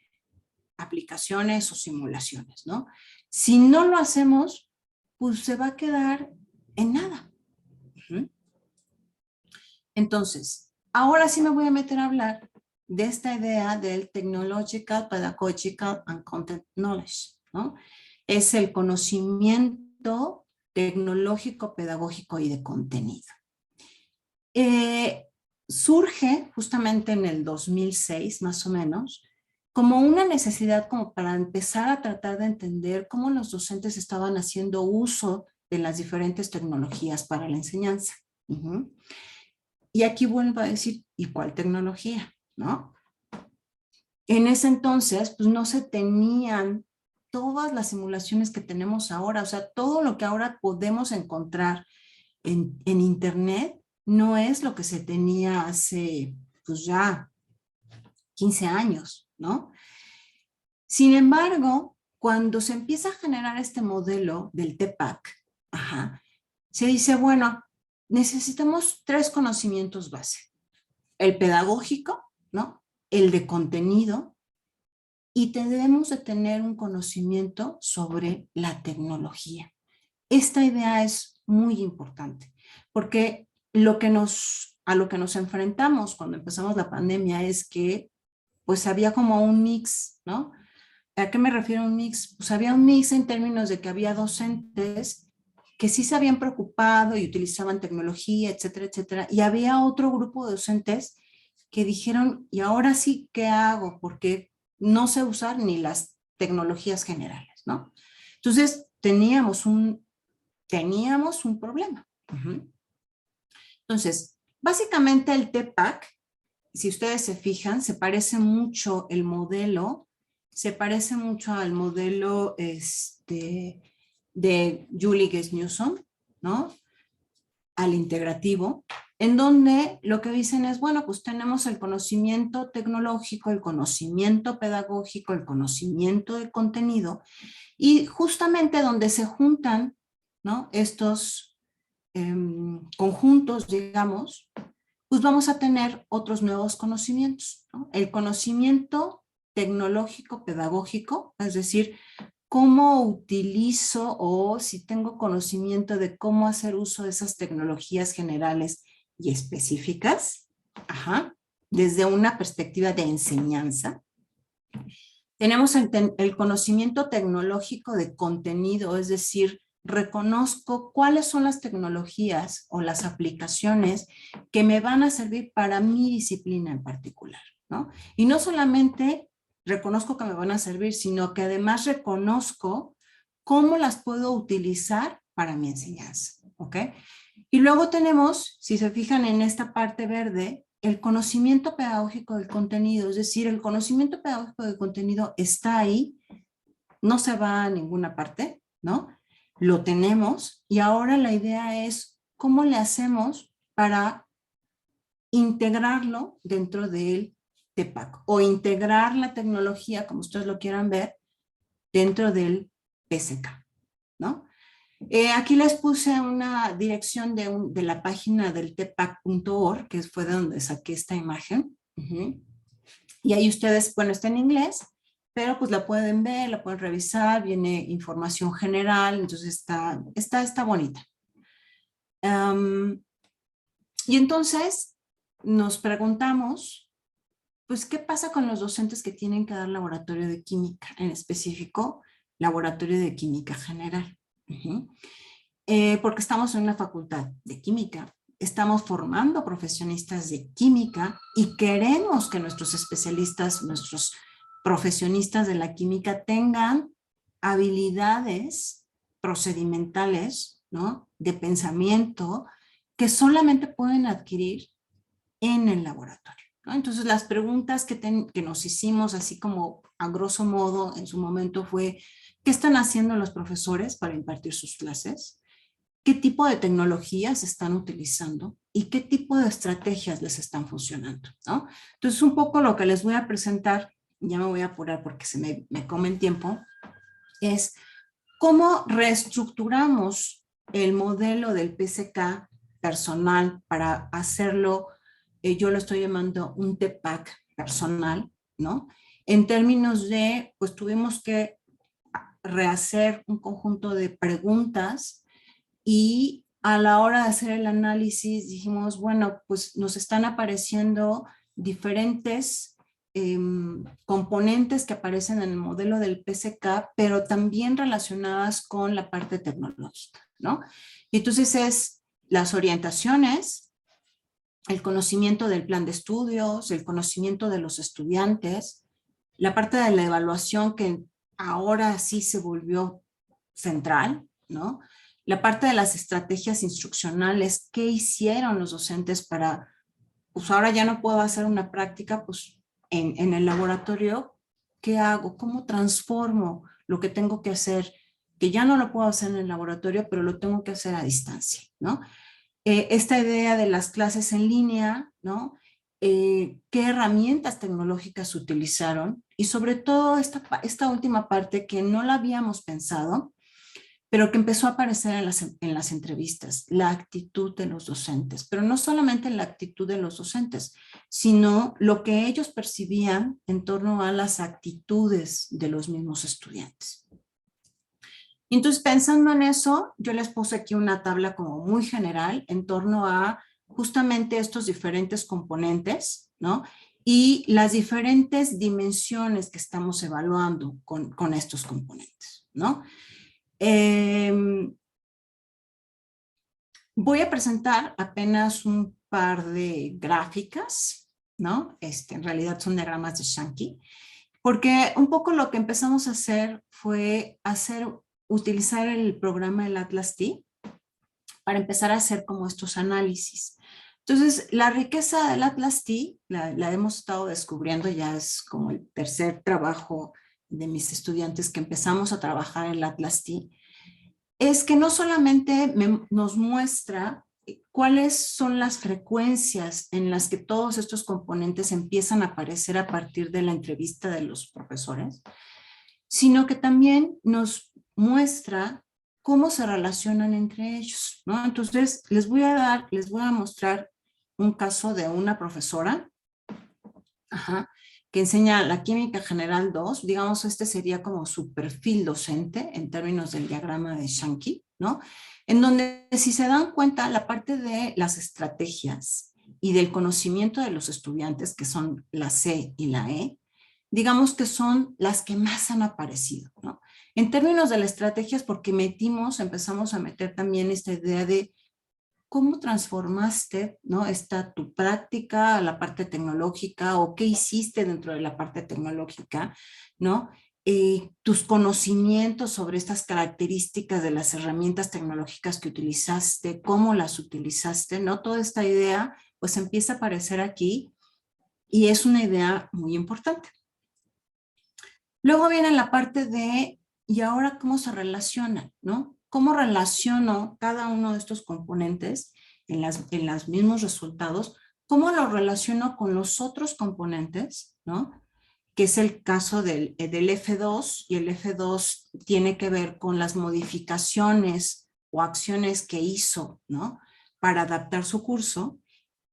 aplicaciones o simulaciones, ¿no? Si no lo hacemos, pues se va a quedar en nada. Entonces, ahora sí me voy a meter a hablar de esta idea del Technological, Pedagogical and Content Knowledge, ¿no? Es el conocimiento tecnológico, pedagógico y de contenido. Surge justamente en el 2006, más o menos, como una necesidad como para empezar a tratar de entender cómo los docentes estaban haciendo uso de las diferentes tecnologías para la enseñanza. Y aquí vuelvo a decir, ¿y cuál tecnología? ¿No? En ese entonces, pues no se tenían todas las simulaciones que tenemos ahora, o sea, todo lo que ahora podemos encontrar en Internet no es lo que se tenía hace, pues ya 15 años, ¿no? Sin embargo, cuando se empieza a generar este modelo del TPACK, se dice, bueno, necesitamos 3 conocimientos base. El pedagógico, ¿no? El de contenido, y debemos de tener un conocimiento sobre la tecnología. Esta idea es muy importante, porque a lo que nos enfrentamos cuando empezamos la pandemia es que pues había como un mix, ¿no? ¿A qué me refiero a un mix? Pues había un mix en términos de que había docentes que sí se habían preocupado y utilizaban tecnología, etcétera, etcétera, y había otro grupo de docentes que dijeron, ¿y ahora sí qué hago? Porque no sé usar ni las tecnologías generales, ¿no? Entonces teníamos un problema. Entonces, básicamente el TPACK, si ustedes se fijan, se parece mucho el modelo, se parece mucho al modelo de Julie Guess-Newsom, ¿no? Al integrativo, en donde lo que dicen es, bueno, pues tenemos el conocimiento tecnológico, el conocimiento pedagógico, el conocimiento de contenido, y justamente donde se juntan, ¿no? Estos conjuntos, digamos, pues vamos a tener otros nuevos conocimientos, ¿no? El conocimiento tecnológico pedagógico, es decir, cómo utilizo o si tengo conocimiento de cómo hacer uso de esas tecnologías generales y específicas, desde una perspectiva de enseñanza. Tenemos el conocimiento tecnológico de contenido, es decir, reconozco cuáles son las tecnologías o las aplicaciones que me van a servir para mi disciplina en particular, ¿no? Y no solamente reconozco que me van a servir, sino que además reconozco cómo las puedo utilizar para mi enseñanza, ¿ok? Y luego tenemos, si se fijan en esta parte verde, el conocimiento pedagógico del contenido, es decir, el conocimiento pedagógico del contenido está ahí, no se va a ninguna parte, ¿no? Lo tenemos y ahora la idea es cómo le hacemos para integrarlo dentro del TPACK o integrar la tecnología, como ustedes lo quieran ver, dentro del PSK, ¿no? Aquí les puse una dirección de la página del tpack.org, que fue de donde saqué esta imagen. Y ahí ustedes, bueno, está en inglés, pero pues la pueden ver, la pueden revisar, viene información general, entonces está bonita. Y entonces nos preguntamos, pues, ¿qué pasa con los docentes que tienen que dar laboratorio de química, en específico, laboratorio de química general? Porque estamos en una facultad de química, estamos formando profesionistas de química y queremos que nuestros especialistas, nuestros profesionistas de la química tengan habilidades procedimentales, ¿no? De pensamiento que solamente pueden adquirir en el laboratorio, ¿no? Entonces las preguntas que nos hicimos así como a grosso modo en su momento fue, ¿qué están haciendo los profesores para impartir sus clases? ¿Qué tipo de tecnologías están utilizando? ¿Y qué tipo de estrategias les están funcionando, ¿no? Entonces, un poco lo que les voy a presentar, ya me voy a apurar porque se me come el tiempo, es cómo reestructuramos el modelo del PSK personal para hacerlo, yo lo estoy llamando un TPACK personal, ¿no? En términos de, pues tuvimos que rehacer un conjunto de preguntas y a la hora de hacer el análisis dijimos, bueno, pues nos están apareciendo diferentes componentes que aparecen en el modelo del PSK, pero también relacionadas con la parte tecnológica, ¿no? Y entonces es las orientaciones, el conocimiento del plan de estudios, el conocimiento de los estudiantes, la parte de la evaluación que ahora sí se volvió central, ¿no? La parte de las estrategias instruccionales, ¿qué hicieron los docentes para, pues ahora ya no puedo hacer una práctica, pues en el laboratorio, ¿qué hago? ¿Cómo transformo lo que tengo que hacer? Que ya no lo puedo hacer en el laboratorio, pero lo tengo que hacer a distancia, ¿no? Esta idea de las clases en línea, ¿no? ¿Qué herramientas tecnológicas utilizaron? Y sobre todo esta última parte que no la habíamos pensado, pero que empezó a aparecer en las entrevistas, la actitud de los docentes, pero no solamente la actitud de los docentes, sino lo que ellos percibían en torno a las actitudes de los mismos estudiantes. Entonces, pensando en eso, yo les puse aquí una tabla como muy general en torno a justamente estos diferentes componentes, ¿no? Y las diferentes dimensiones que estamos evaluando con estos componentes, ¿no? Voy a presentar apenas un par de gráficas, ¿no? En realidad son diagramas de Sankey, porque un poco lo que empezamos a hacer fue utilizar el programa del Atlas T para empezar a hacer como estos análisis. Entonces, la riqueza del Atlas T la hemos estado descubriendo, ya es como el tercer trabajo de mis estudiantes que empezamos a trabajar en el Atlas T, es que no solamente nos muestra cuáles son las frecuencias en las que todos estos componentes empiezan a aparecer a partir de la entrevista de los profesores, sino que también nos muestra cómo se relacionan entre ellos, ¿no? Entonces, les voy a mostrar un caso de una profesora, que enseña la química general 2, digamos, este sería como su perfil docente en términos del diagrama de Sankey, ¿no? En donde, si se dan cuenta, la parte de las estrategias y del conocimiento de los estudiantes, que son la C y la E, digamos que son las que más han aparecido, ¿no? En términos de las estrategias, porque empezamos a meter también esta idea de cómo transformaste, ¿no? Tu práctica a la parte tecnológica, o qué hiciste dentro de la parte tecnológica, ¿no? Tus conocimientos sobre estas características de las herramientas tecnológicas que utilizaste, cómo las utilizaste, ¿no? Toda esta idea pues empieza a aparecer aquí y es una idea muy importante. Luego viene la parte de, ¿y ahora cómo se relacionan, no? ¿Cómo relaciono cada uno de estos componentes en los mismos resultados? ¿Cómo lo relaciono con los otros componentes, no? Que es el caso del F2, y el F2 tiene que ver con las modificaciones o acciones que hizo, ¿no? Para adaptar su curso.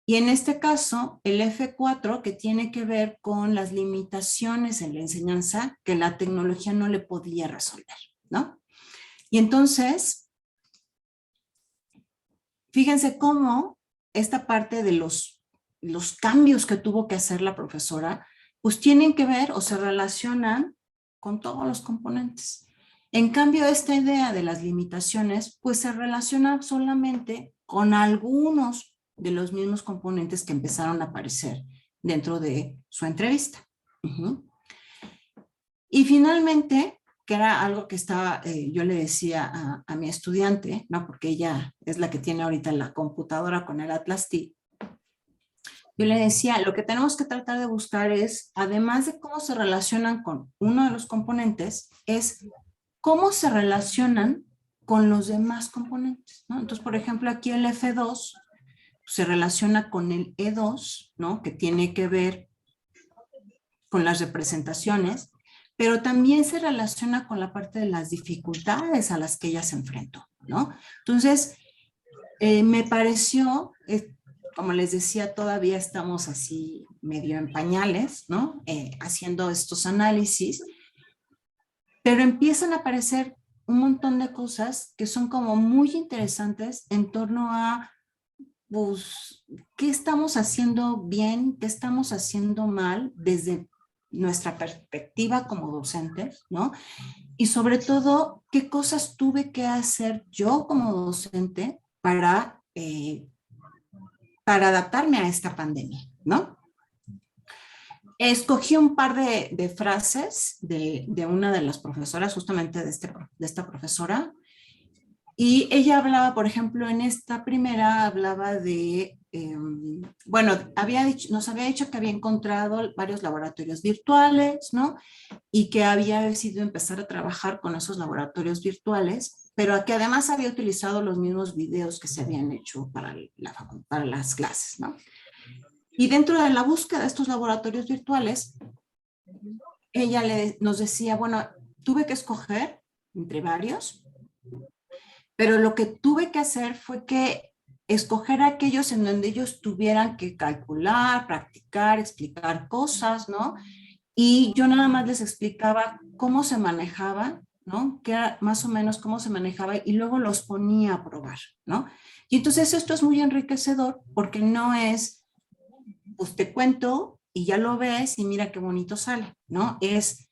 Y en este caso, el F4, que tiene que ver con las limitaciones en la enseñanza que la tecnología no le podía resolver, ¿no? Y entonces, fíjense cómo esta parte de los cambios que tuvo que hacer la profesora, pues tienen que ver o se relacionan con todos los componentes. En cambio, esta idea de las limitaciones, pues se relaciona solamente con algunos de los mismos componentes que empezaron a aparecer dentro de su entrevista. Y finalmente, que era algo que yo le decía a mi estudiante, ¿no? Porque ella es la que tiene ahorita la computadora con el Atlas T. Yo le decía, lo que tenemos que tratar de buscar es, además de cómo se relacionan con uno de los componentes, es cómo se relacionan con los demás componentes, ¿no? Entonces, por ejemplo, aquí el F2 se relaciona con el E2, ¿no? Que tiene que ver con las representaciones, pero también se relaciona con la parte de las dificultades a las que ella se enfrentó, ¿no? Entonces, me pareció, como les decía, todavía estamos así medio en pañales, ¿no? Haciendo estos análisis, pero empiezan a aparecer un montón de cosas que son como muy interesantes en torno a, pues, ¿qué estamos haciendo bien? ¿Qué estamos haciendo mal desde nuestra perspectiva como docentes, ¿no? Y sobre todo, qué cosas tuve que hacer yo como docente para adaptarme a esta pandemia, ¿no? Escogí un par de frases de una de las profesoras, justamente de esta profesora, y ella hablaba, por ejemplo, en esta primera hablaba de, bueno, nos había dicho que había encontrado varios laboratorios virtuales, ¿no? Y que había decidido empezar a trabajar con esos laboratorios virtuales, pero que además había utilizado los mismos videos que se habían hecho para las clases, ¿no? Y dentro de la búsqueda de estos laboratorios virtuales, ella nos decía, bueno, tuve que escoger entre varios, pero lo que tuve que hacer fue que escoger aquellos en donde ellos tuvieran que calcular, practicar, explicar cosas, ¿no? Y yo nada más les explicaba cómo se manejaba, ¿no? Que era más o menos cómo se manejaba y luego los ponía a probar, ¿no? Y entonces esto es muy enriquecedor porque no es, pues te cuento y ya lo ves y mira qué bonito sale, ¿no? Es,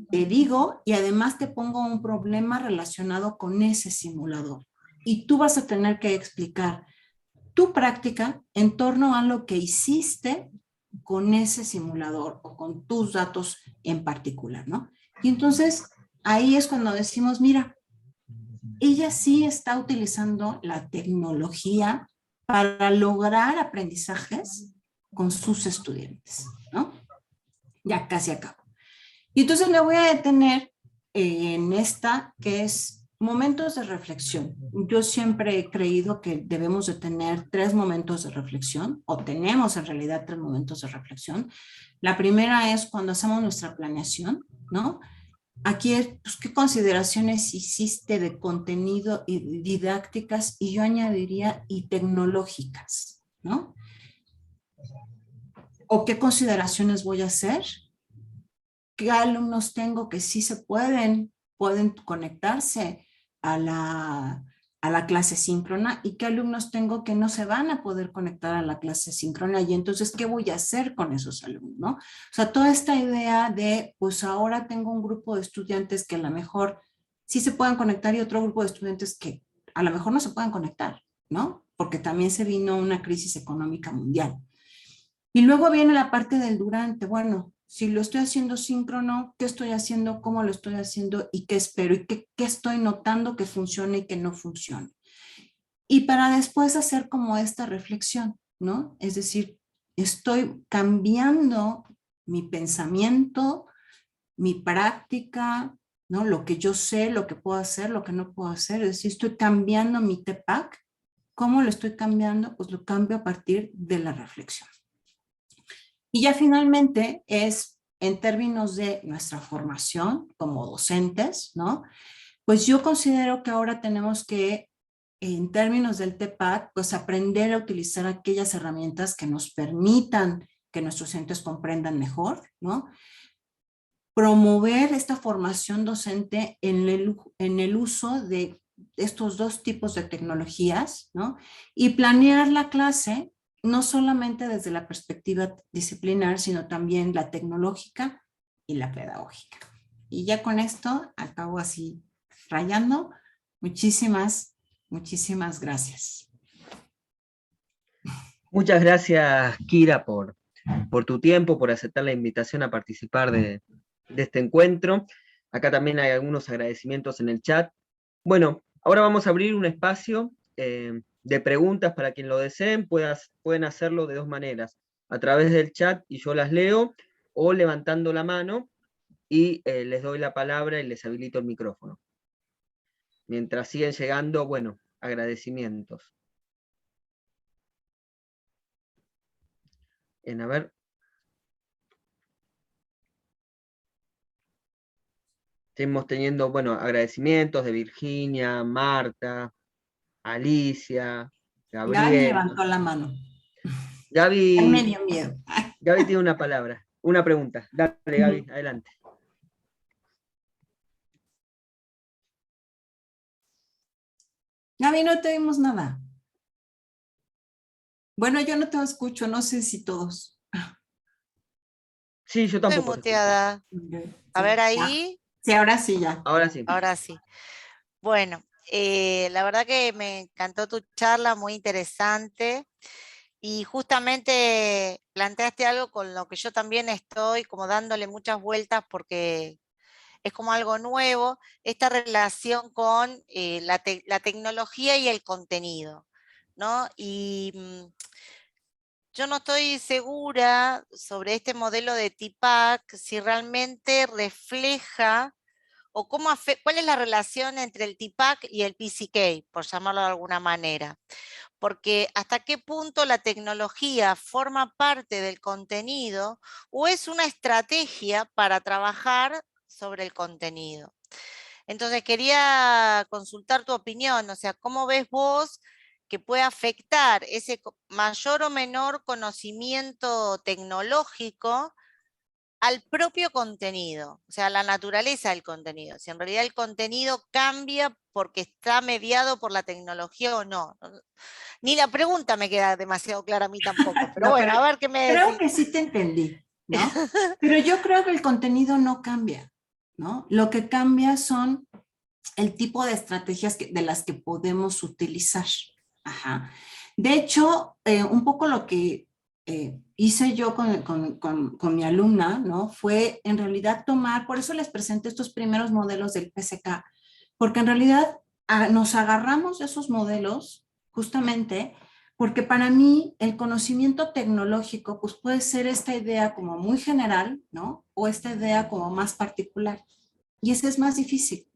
te digo y además te pongo un problema relacionado con ese simulador. Y tú vas a tener que explicar tu práctica en torno a lo que hiciste con ese simulador o con tus datos en particular, ¿no? Y entonces ahí es cuando decimos, mira, ella sí está utilizando la tecnología para lograr aprendizajes con sus estudiantes, ¿no? Ya casi acabo. Y entonces me voy a detener en esta que es momentos de reflexión. Yo siempre he creído que debemos de tener 3 momentos de reflexión, o tenemos en realidad 3 momentos de reflexión. La primera es cuando hacemos nuestra planeación, ¿no? Aquí es, pues, ¿qué consideraciones hiciste de contenido y didácticas? Y yo añadiría, y tecnológicas, ¿no? ¿O qué consideraciones voy a hacer? ¿Qué alumnos tengo que sí se pueden conectarse a la clase síncrona y qué alumnos tengo que no se van a poder conectar a la clase síncrona? Y entonces, ¿qué voy a hacer con esos alumnos, no? O sea, toda esta idea de, pues ahora tengo un grupo de estudiantes que a lo mejor sí se pueden conectar y otro grupo de estudiantes que a lo mejor no se pueden conectar, ¿no? Porque también se vino una crisis económica mundial. Y luego viene la parte del durante. Bueno, si lo estoy haciendo síncrono, ¿qué estoy haciendo? ¿Cómo lo estoy haciendo? ¿Y qué espero? ¿Y qué estoy notando que funcione y que no funcione? Y para después hacer como esta reflexión, ¿no? Es decir, estoy cambiando mi pensamiento, mi práctica, ¿no? Lo que yo sé, lo que puedo hacer, lo que no puedo hacer. Es decir, estoy cambiando mi TPAC. ¿Cómo lo estoy cambiando? Pues lo cambio a partir de la reflexión. Y ya finalmente es en términos de nuestra formación como docentes, ¿no? Pues yo considero que ahora tenemos que, en términos del TPAC, pues aprender a utilizar aquellas herramientas que nos permitan que nuestros entes comprendan mejor, ¿no? Promover esta formación docente en el uso de estos 2 tipos de tecnologías, ¿no? Y planear la clase no solamente desde la perspectiva disciplinar, sino también la tecnológica y la pedagógica. Y ya con esto acabo así rayando. Muchísimas gracias. Muchas gracias, Kira, por tu tiempo, por aceptar la invitación a participar de este encuentro. Acá también hay algunos agradecimientos en el chat. Bueno, ahora vamos a abrir un espacio de preguntas para quien lo deseen. Pueden hacerlo de 2 maneras, a través del chat y yo las leo, o levantando la mano y les doy la palabra y les habilito el micrófono. Mientras siguen llegando, bueno, agradecimientos. A ver. Seguimos teniendo, bueno, agradecimientos de Virginia, Marta, Alicia, Gaby Gabriel. levantó la mano. Gaby, Me dio miedo. Gaby tiene una palabra, una pregunta. Dale, Gaby, adelante. Gaby, no te oímos nada. Bueno, yo no te escucho, no sé si todos. Sí, yo Estoy tampoco. muteada. A ver ahí. Sí, ahora sí ya. Ahora sí. Ahora sí. Bueno, la verdad que me encantó tu charla, muy interesante. Y justamente planteaste algo con lo que yo también estoy como dándole muchas vueltas porque es como algo nuevo, esta relación con la tecnología y el contenido, ¿no? Y yo no estoy segura sobre este modelo de TPAC si realmente refleja o cuál es la relación entre el TPAC y el PCK, por llamarlo de alguna manera. Porque hasta qué punto la tecnología forma parte del contenido o es una estrategia para trabajar sobre el contenido. Entonces quería consultar tu opinión, o sea, ¿cómo ves vos que puede afectar ese mayor o menor conocimiento tecnológico al propio contenido, o sea, la naturaleza del contenido? Si en realidad el contenido cambia porque está mediado por la tecnología o no. Ni la pregunta me queda demasiado clara a mí tampoco, pero No, bueno, pero a ver qué me creo decís. que sí te entendí, ¿no? Pero yo creo que el contenido no cambia, ¿no? Lo que cambia son el tipo de estrategias de las que podemos utilizar. Ajá. De hecho, un poco lo que hice yo con mi alumna, ¿no? Fue en realidad tomar, por eso les presenté estos primeros modelos del PSK, porque en realidad nos agarramos de esos modelos justamente porque para mí el conocimiento tecnológico pues puede ser esta idea como muy general, ¿no? O esta idea como más particular. Y ese es más difícil,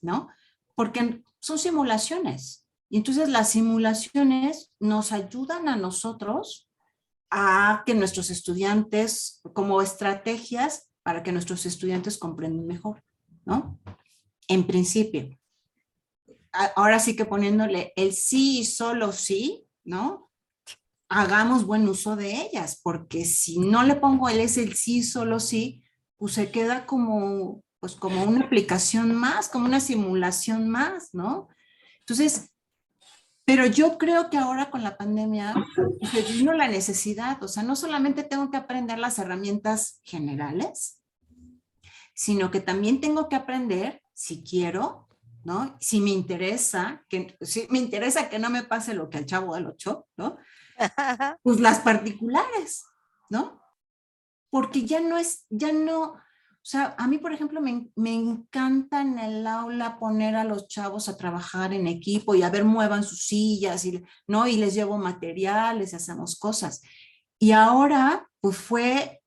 ¿no? Porque son simulaciones. Y entonces las simulaciones nos ayudan a nosotros a que nuestros estudiantes, como estrategias para que nuestros estudiantes comprendan mejor, ¿no? En principio. Ahora sí que poniéndole el sí y solo sí, ¿no? Hagamos buen uso de ellas, porque si no le pongo el es el sí, solo sí, pues se queda como, pues como una aplicación más, como una simulación más, ¿no? Entonces, pero yo creo que ahora con la pandemia se vino la necesidad, o sea, no solamente tengo que aprender las herramientas generales, sino que también tengo que aprender, si quiero, ¿no? Si me interesa que no me pase lo que al Chavo del Ocho, ¿no? Pues las particulares, ¿no? Porque ya no, o sea, a mí, por ejemplo, me encanta en el aula poner a los chavos a trabajar en equipo y a ver, muevan sus sillas, y, ¿no? Y les llevo materiales, hacemos cosas. Y ahora, pues fue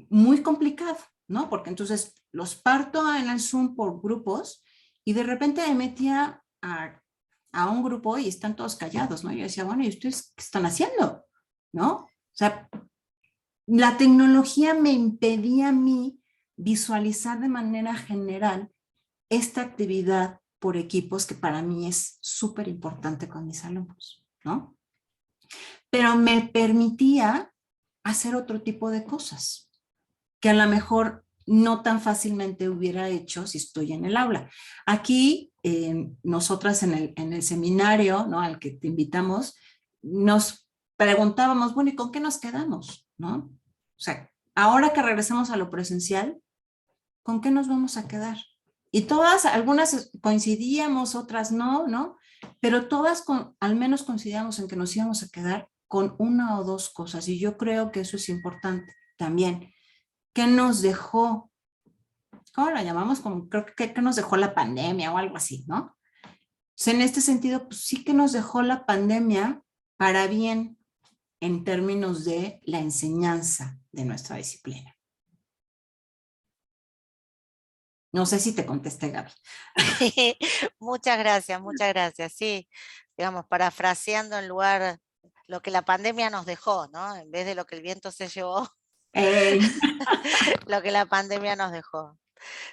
muy complicado, ¿no? Porque entonces los parto en el Zoom por grupos y de repente me metía a un grupo y están todos callados, ¿no? Yo decía, bueno, ¿y ustedes qué están haciendo? ¿No? O sea, la tecnología me impedía a mí visualizar de manera general esta actividad por equipos que para mí es súper importante con mis alumnos, ¿no? Pero me permitía hacer otro tipo de cosas que a lo mejor no tan fácilmente hubiera hecho si estoy en el aula. Aquí, nosotras en el seminario, ¿no? Al que te invitamos, nos preguntábamos, bueno, ¿y con qué nos quedamos? ¿No? O sea, ahora que regresamos a lo presencial, ¿con qué nos vamos a quedar? Y todas, algunas coincidíamos, otras no, ¿no? Pero todas al menos coincidíamos en que nos íbamos a quedar con una o dos cosas. Y yo creo que eso es importante también. ¿Qué nos dejó? ¿Cómo la llamamos? Como creo que nos dejó la pandemia o algo así, ¿no? Pues en este sentido, pues sí que nos dejó la pandemia para bien en términos de la enseñanza de nuestra disciplina. No sé si te contesté, Gaby. Muchas gracias. Sí, digamos, parafraseando en lugar lo que la pandemia nos dejó, ¿no? En vez de lo que el viento se llevó, lo que la pandemia nos dejó.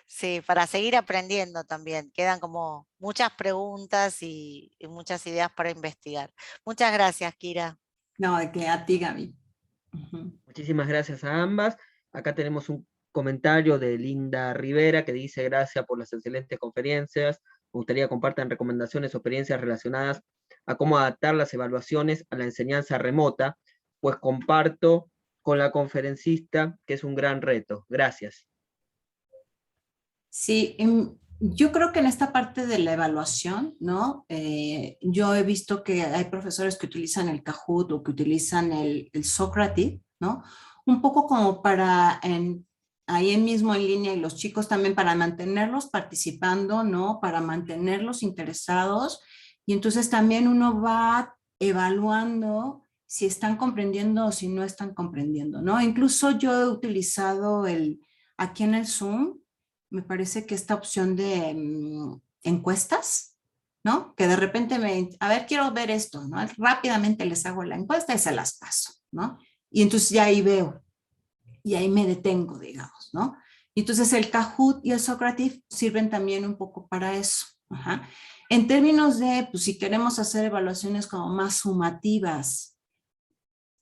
Sí, para seguir aprendiendo también. Quedan como muchas preguntas y muchas ideas para investigar. Muchas gracias, Kira. No, de que a ti, Gaby. Uh-huh. Muchísimas gracias a ambas. Acá tenemos un comentario de Linda Rivera que dice: gracias por las excelentes conferencias. Me gustaría que compartan recomendaciones o experiencias relacionadas a cómo adaptar las evaluaciones a la enseñanza remota, pues comparto con la conferencista, que es un gran reto. Gracias. Sí, yo creo que en esta parte de la evaluación, ¿no? Yo he visto que hay profesores que utilizan el Kahoot o que utilizan el Socrative, ¿no? Un poco como para ahí mismo en línea y los chicos también para mantenerlos participando, ¿no? Para mantenerlos interesados. Y entonces también uno va evaluando si están comprendiendo o si no están comprendiendo, ¿no? Incluso yo he utilizado aquí en el Zoom, me parece que esta opción de encuestas, ¿no? Que de repente a ver, quiero ver esto, ¿no? Rápidamente les hago la encuesta y se las paso, ¿no? Y entonces ya ahí veo, y ahí me detengo, digamos, ¿no? Y entonces el Kahoot y el Socrative sirven también un poco para eso. Ajá. En términos de, pues si queremos hacer evaluaciones como más sumativas,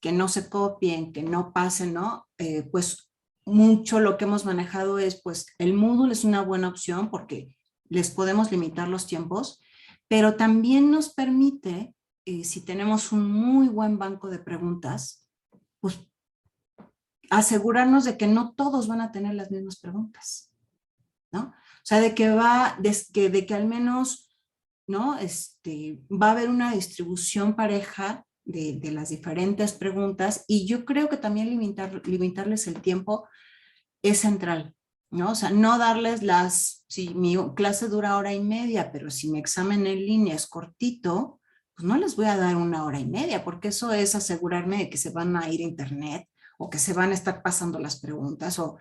que no se copien, que no pasen, ¿no? Pues mucho lo que hemos manejado es, pues el Moodle es una buena opción porque les podemos limitar los tiempos, pero también nos permite, si tenemos un muy buen banco de preguntas, pues asegurarnos de que no todos van a tener las mismas preguntas, ¿no? O sea, de que al menos, ¿no? Va a haber una distribución pareja de las diferentes preguntas, y yo creo que también limitarles el tiempo es central, ¿no? O sea, no darles si mi clase dura 1 hora y media, pero si mi examen en línea es cortito, pues no les voy a dar 1 hora y media, porque eso es asegurarme de que se van a ir a internet o que se van a estar pasando las preguntas o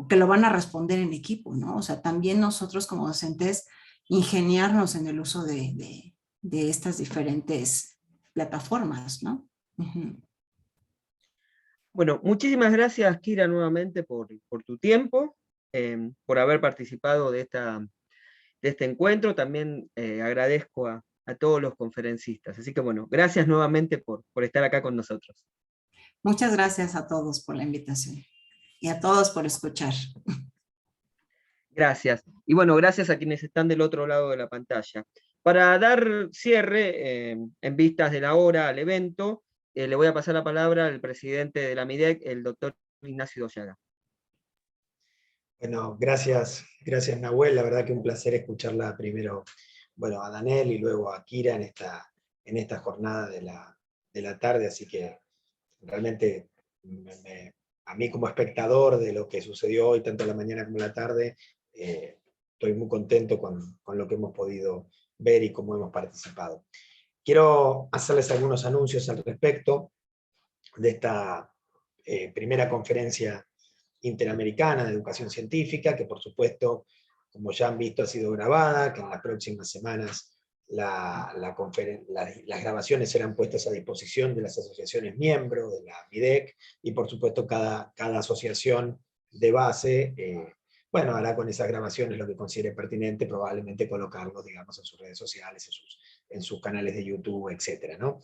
que lo van a responder en equipo, ¿no? O sea, también nosotros como docentes ingeniarnos en el uso de estas diferentes plataformas, ¿no? Uh-huh. Bueno, muchísimas gracias, Kira, nuevamente por tu tiempo, por haber participado de este encuentro. También agradezco a todos los conferencistas. Así que bueno, gracias nuevamente por estar acá con nosotros. Muchas gracias a todos por la invitación y a todos por escuchar. Gracias. Y bueno, gracias a quienes están del otro lado de la pantalla. Para dar cierre, en vistas de la hora al evento, le voy a pasar la palabra al presidente de la MIDEC, el doctor Ignacio Dollaga. Bueno, gracias Nahuel, la verdad que un placer escucharla primero, bueno, a Danel y luego a Kira en esta jornada de la tarde, así que realmente a mí como espectador de lo que sucedió hoy, tanto en la mañana como en la tarde, estoy muy contento con lo que hemos podido ver y cómo hemos participado. Quiero hacerles algunos anuncios al respecto de esta primera conferencia interamericana de educación científica, que por supuesto, como ya han visto, ha sido grabada, que en las próximas semanas las grabaciones serán puestas a disposición de las asociaciones miembros de la MIDEC, y por supuesto cada asociación de base, bueno, hará con esas grabaciones lo que considere pertinente, probablemente colocarlo, digamos, en sus redes sociales, en sus canales de YouTube, etc., ¿no?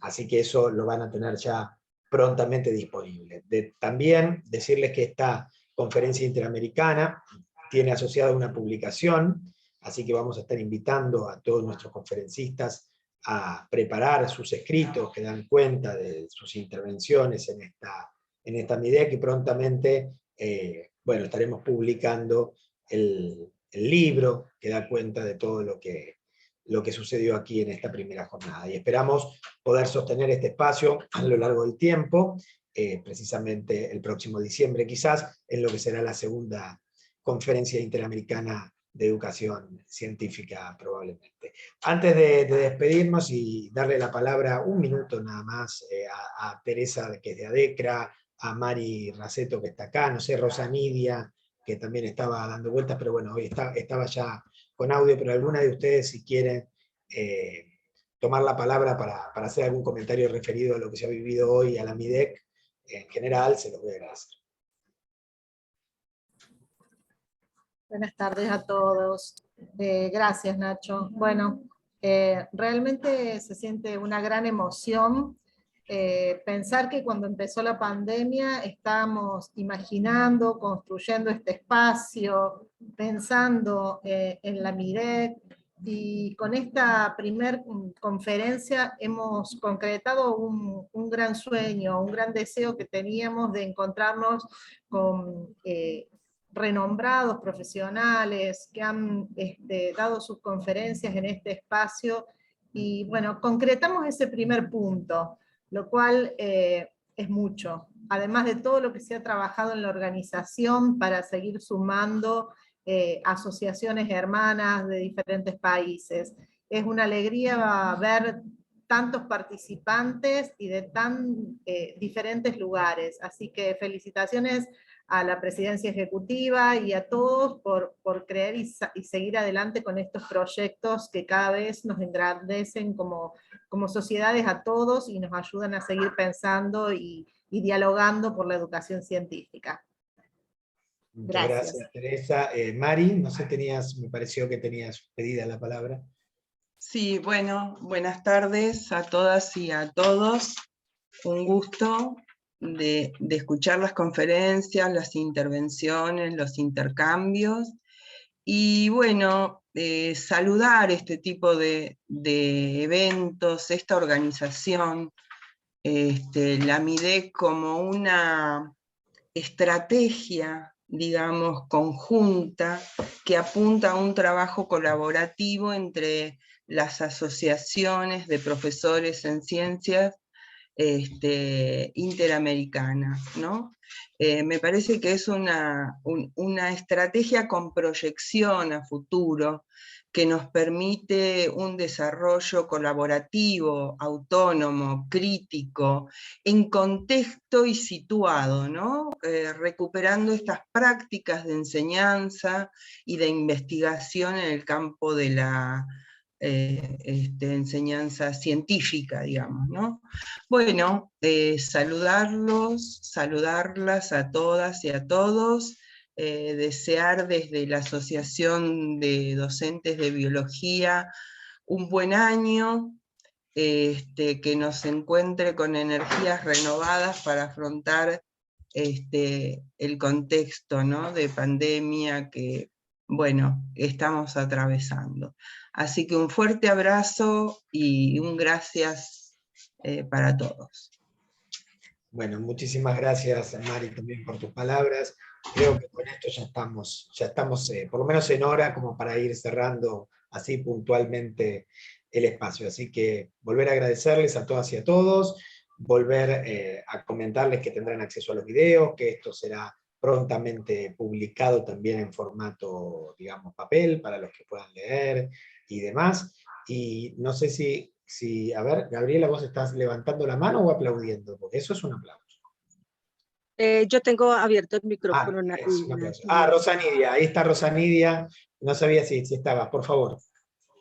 Así que eso lo van a tener ya prontamente disponible. También decirles que esta conferencia interamericana tiene asociada una publicación, así que vamos a estar invitando a todos nuestros conferencistas a preparar sus escritos que dan cuenta de sus intervenciones en esta MIDEC, y prontamente bueno, estaremos publicando el libro que da cuenta de todo lo que sucedió aquí en esta primera jornada. Y esperamos poder sostener este espacio a lo largo del tiempo, precisamente el próximo diciembre quizás, en lo que será la segunda conferencia interamericana de educación científica probablemente. Antes de despedirnos y darle la palabra un minuto nada más a Teresa, que es de ADECRA, a Mari Raceto, que está acá, no sé, Rosa Nidia, que también estaba dando vueltas, pero bueno, hoy estaba ya con audio, pero alguna de ustedes, si quieren tomar la palabra para hacer algún comentario referido a lo que se ha vivido hoy a la MIDEC en general, se los voy a agradecer. Buenas tardes a todos. Gracias, Nacho. Bueno, realmente se siente una gran emoción pensar que cuando empezó la pandemia estábamos imaginando, construyendo este espacio, pensando en la MIDEC, y con esta primer conferencia hemos concretado un gran sueño, un gran deseo que teníamos de encontrarnos con renombrados profesionales que han dado sus conferencias en este espacio, y bueno, concretamos ese primer punto, lo cual es mucho, además de todo lo que se ha trabajado en la organización para seguir sumando asociaciones hermanas de diferentes países. Es una alegría ver tantos participantes y de tan diferentes lugares, así que felicitaciones a la presidencia ejecutiva y a todos por creer y seguir adelante con estos proyectos que cada vez nos engrandecen como sociedades a todos y nos ayudan a seguir pensando y dialogando por la educación científica. Muchas Gracias. gracias, Teresa. Mari, no sé, me pareció que tenías pedida la palabra. Sí, bueno, buenas tardes a todas y a todos. Un gusto de escuchar las conferencias, las intervenciones, los intercambios. Y bueno, saludar este tipo de eventos, esta organización, la MIDEC, como una estrategia, digamos, conjunta, que apunta a un trabajo colaborativo entre las asociaciones de profesores en ciencias interamericanas, ¿no? Me parece que es una estrategia con proyección a futuro, que nos permite un desarrollo colaborativo, autónomo, crítico, en contexto y situado, ¿no? Recuperando estas prácticas de enseñanza y de investigación en el campo de la enseñanza científica, digamos, ¿no? Bueno, saludarlas a todas y a todos, desear desde la Asociación de Docentes de Biología un buen año, que nos encuentre con energías renovadas para afrontar el contexto, ¿no?, de pandemia que, bueno, estamos atravesando. Así que un fuerte abrazo y un gracias para todos. Bueno, muchísimas gracias, Mari, también por tus palabras. Creo que con esto ya estamos por lo menos en hora como para ir cerrando así puntualmente el espacio. Así que volver a agradecerles a todas y a todos, volver a comentarles que tendrán acceso a los videos, que esto será prontamente publicado también en formato, digamos, papel, para los que puedan leer y demás. Y no sé si, a ver, Gabriela, ¿vos estás levantando la mano o aplaudiendo? Porque eso es un aplauso. Yo tengo abierto el micrófono. Es un aplauso. Rosa Nidia, ahí está Rosa Nidia. No sabía si estabas, por favor.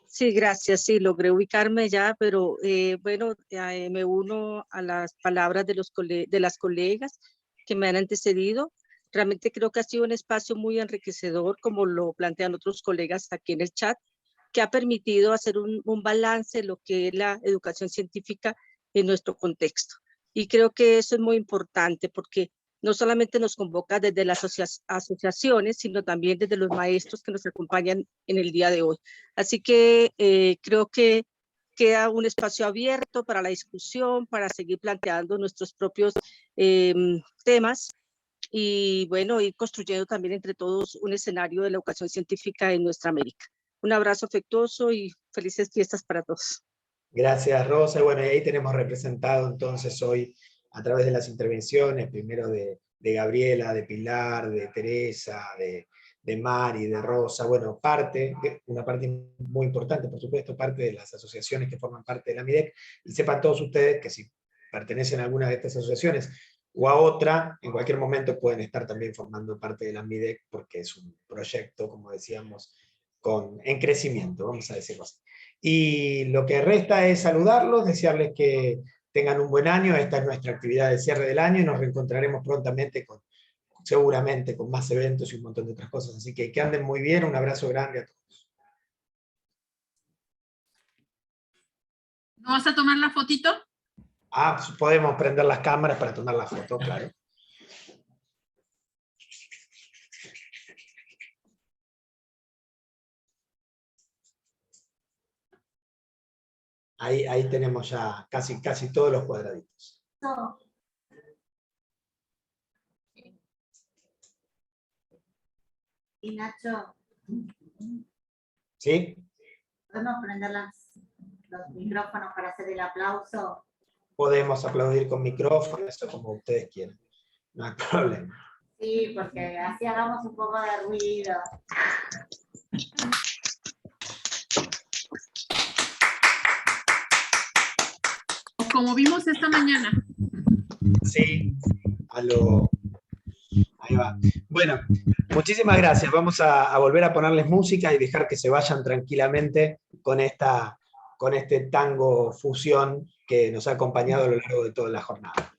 Sí, gracias, sí, logré ubicarme ya, pero bueno, me uno a las palabras de las colegas que me han antecedido. Realmente creo que ha sido un espacio muy enriquecedor, como lo plantean otros colegas aquí en el chat, que ha permitido hacer un balance de lo que es la educación científica en nuestro contexto. Y creo que eso es muy importante porque no solamente nos convoca desde las asociaciones, sino también desde los maestros que nos acompañan en el día de hoy. Así que creo que queda un espacio abierto para la discusión, para seguir planteando nuestros propios temas y, bueno, ir construyendo también entre todos un escenario de la educación científica en nuestra América. Un abrazo afectuoso y felices fiestas para todos. Gracias, Rosa. Bueno, y ahí tenemos representado entonces hoy, a través de las intervenciones, primero de Gabriela, de Pilar, de Teresa, de Mari, de Rosa, bueno, una parte muy importante, por supuesto, parte de las asociaciones que forman parte de la MIDEC, y sepan todos ustedes que si pertenecen a alguna de estas asociaciones o a otra, en cualquier momento pueden estar también formando parte de la MIDEC, porque es un proyecto, como decíamos, en crecimiento, vamos a decirlo así. Y lo que resta es saludarlos, desearles que tengan un buen año. Esta es nuestra actividad de cierre del año y nos reencontraremos prontamente seguramente con más eventos y un montón de otras cosas. Así que anden muy bien, un abrazo grande a todos. ¿No vas a tomar la fotito? Podemos prender las cámaras para tomar la foto, claro. Ahí tenemos ya casi todos los cuadraditos. Y Nacho, ¿Sí? ¿podemos prender los micrófonos para hacer el aplauso? Podemos aplaudir con micrófono, eso como ustedes quieran. No hay problema. Sí, porque así hagamos un poco de ruido. Como vimos esta mañana. Sí, ahí va. Bueno, muchísimas gracias. Vamos a volver a ponerles música y dejar que se vayan tranquilamente con este tango fusión que nos ha acompañado a lo largo de toda la jornada.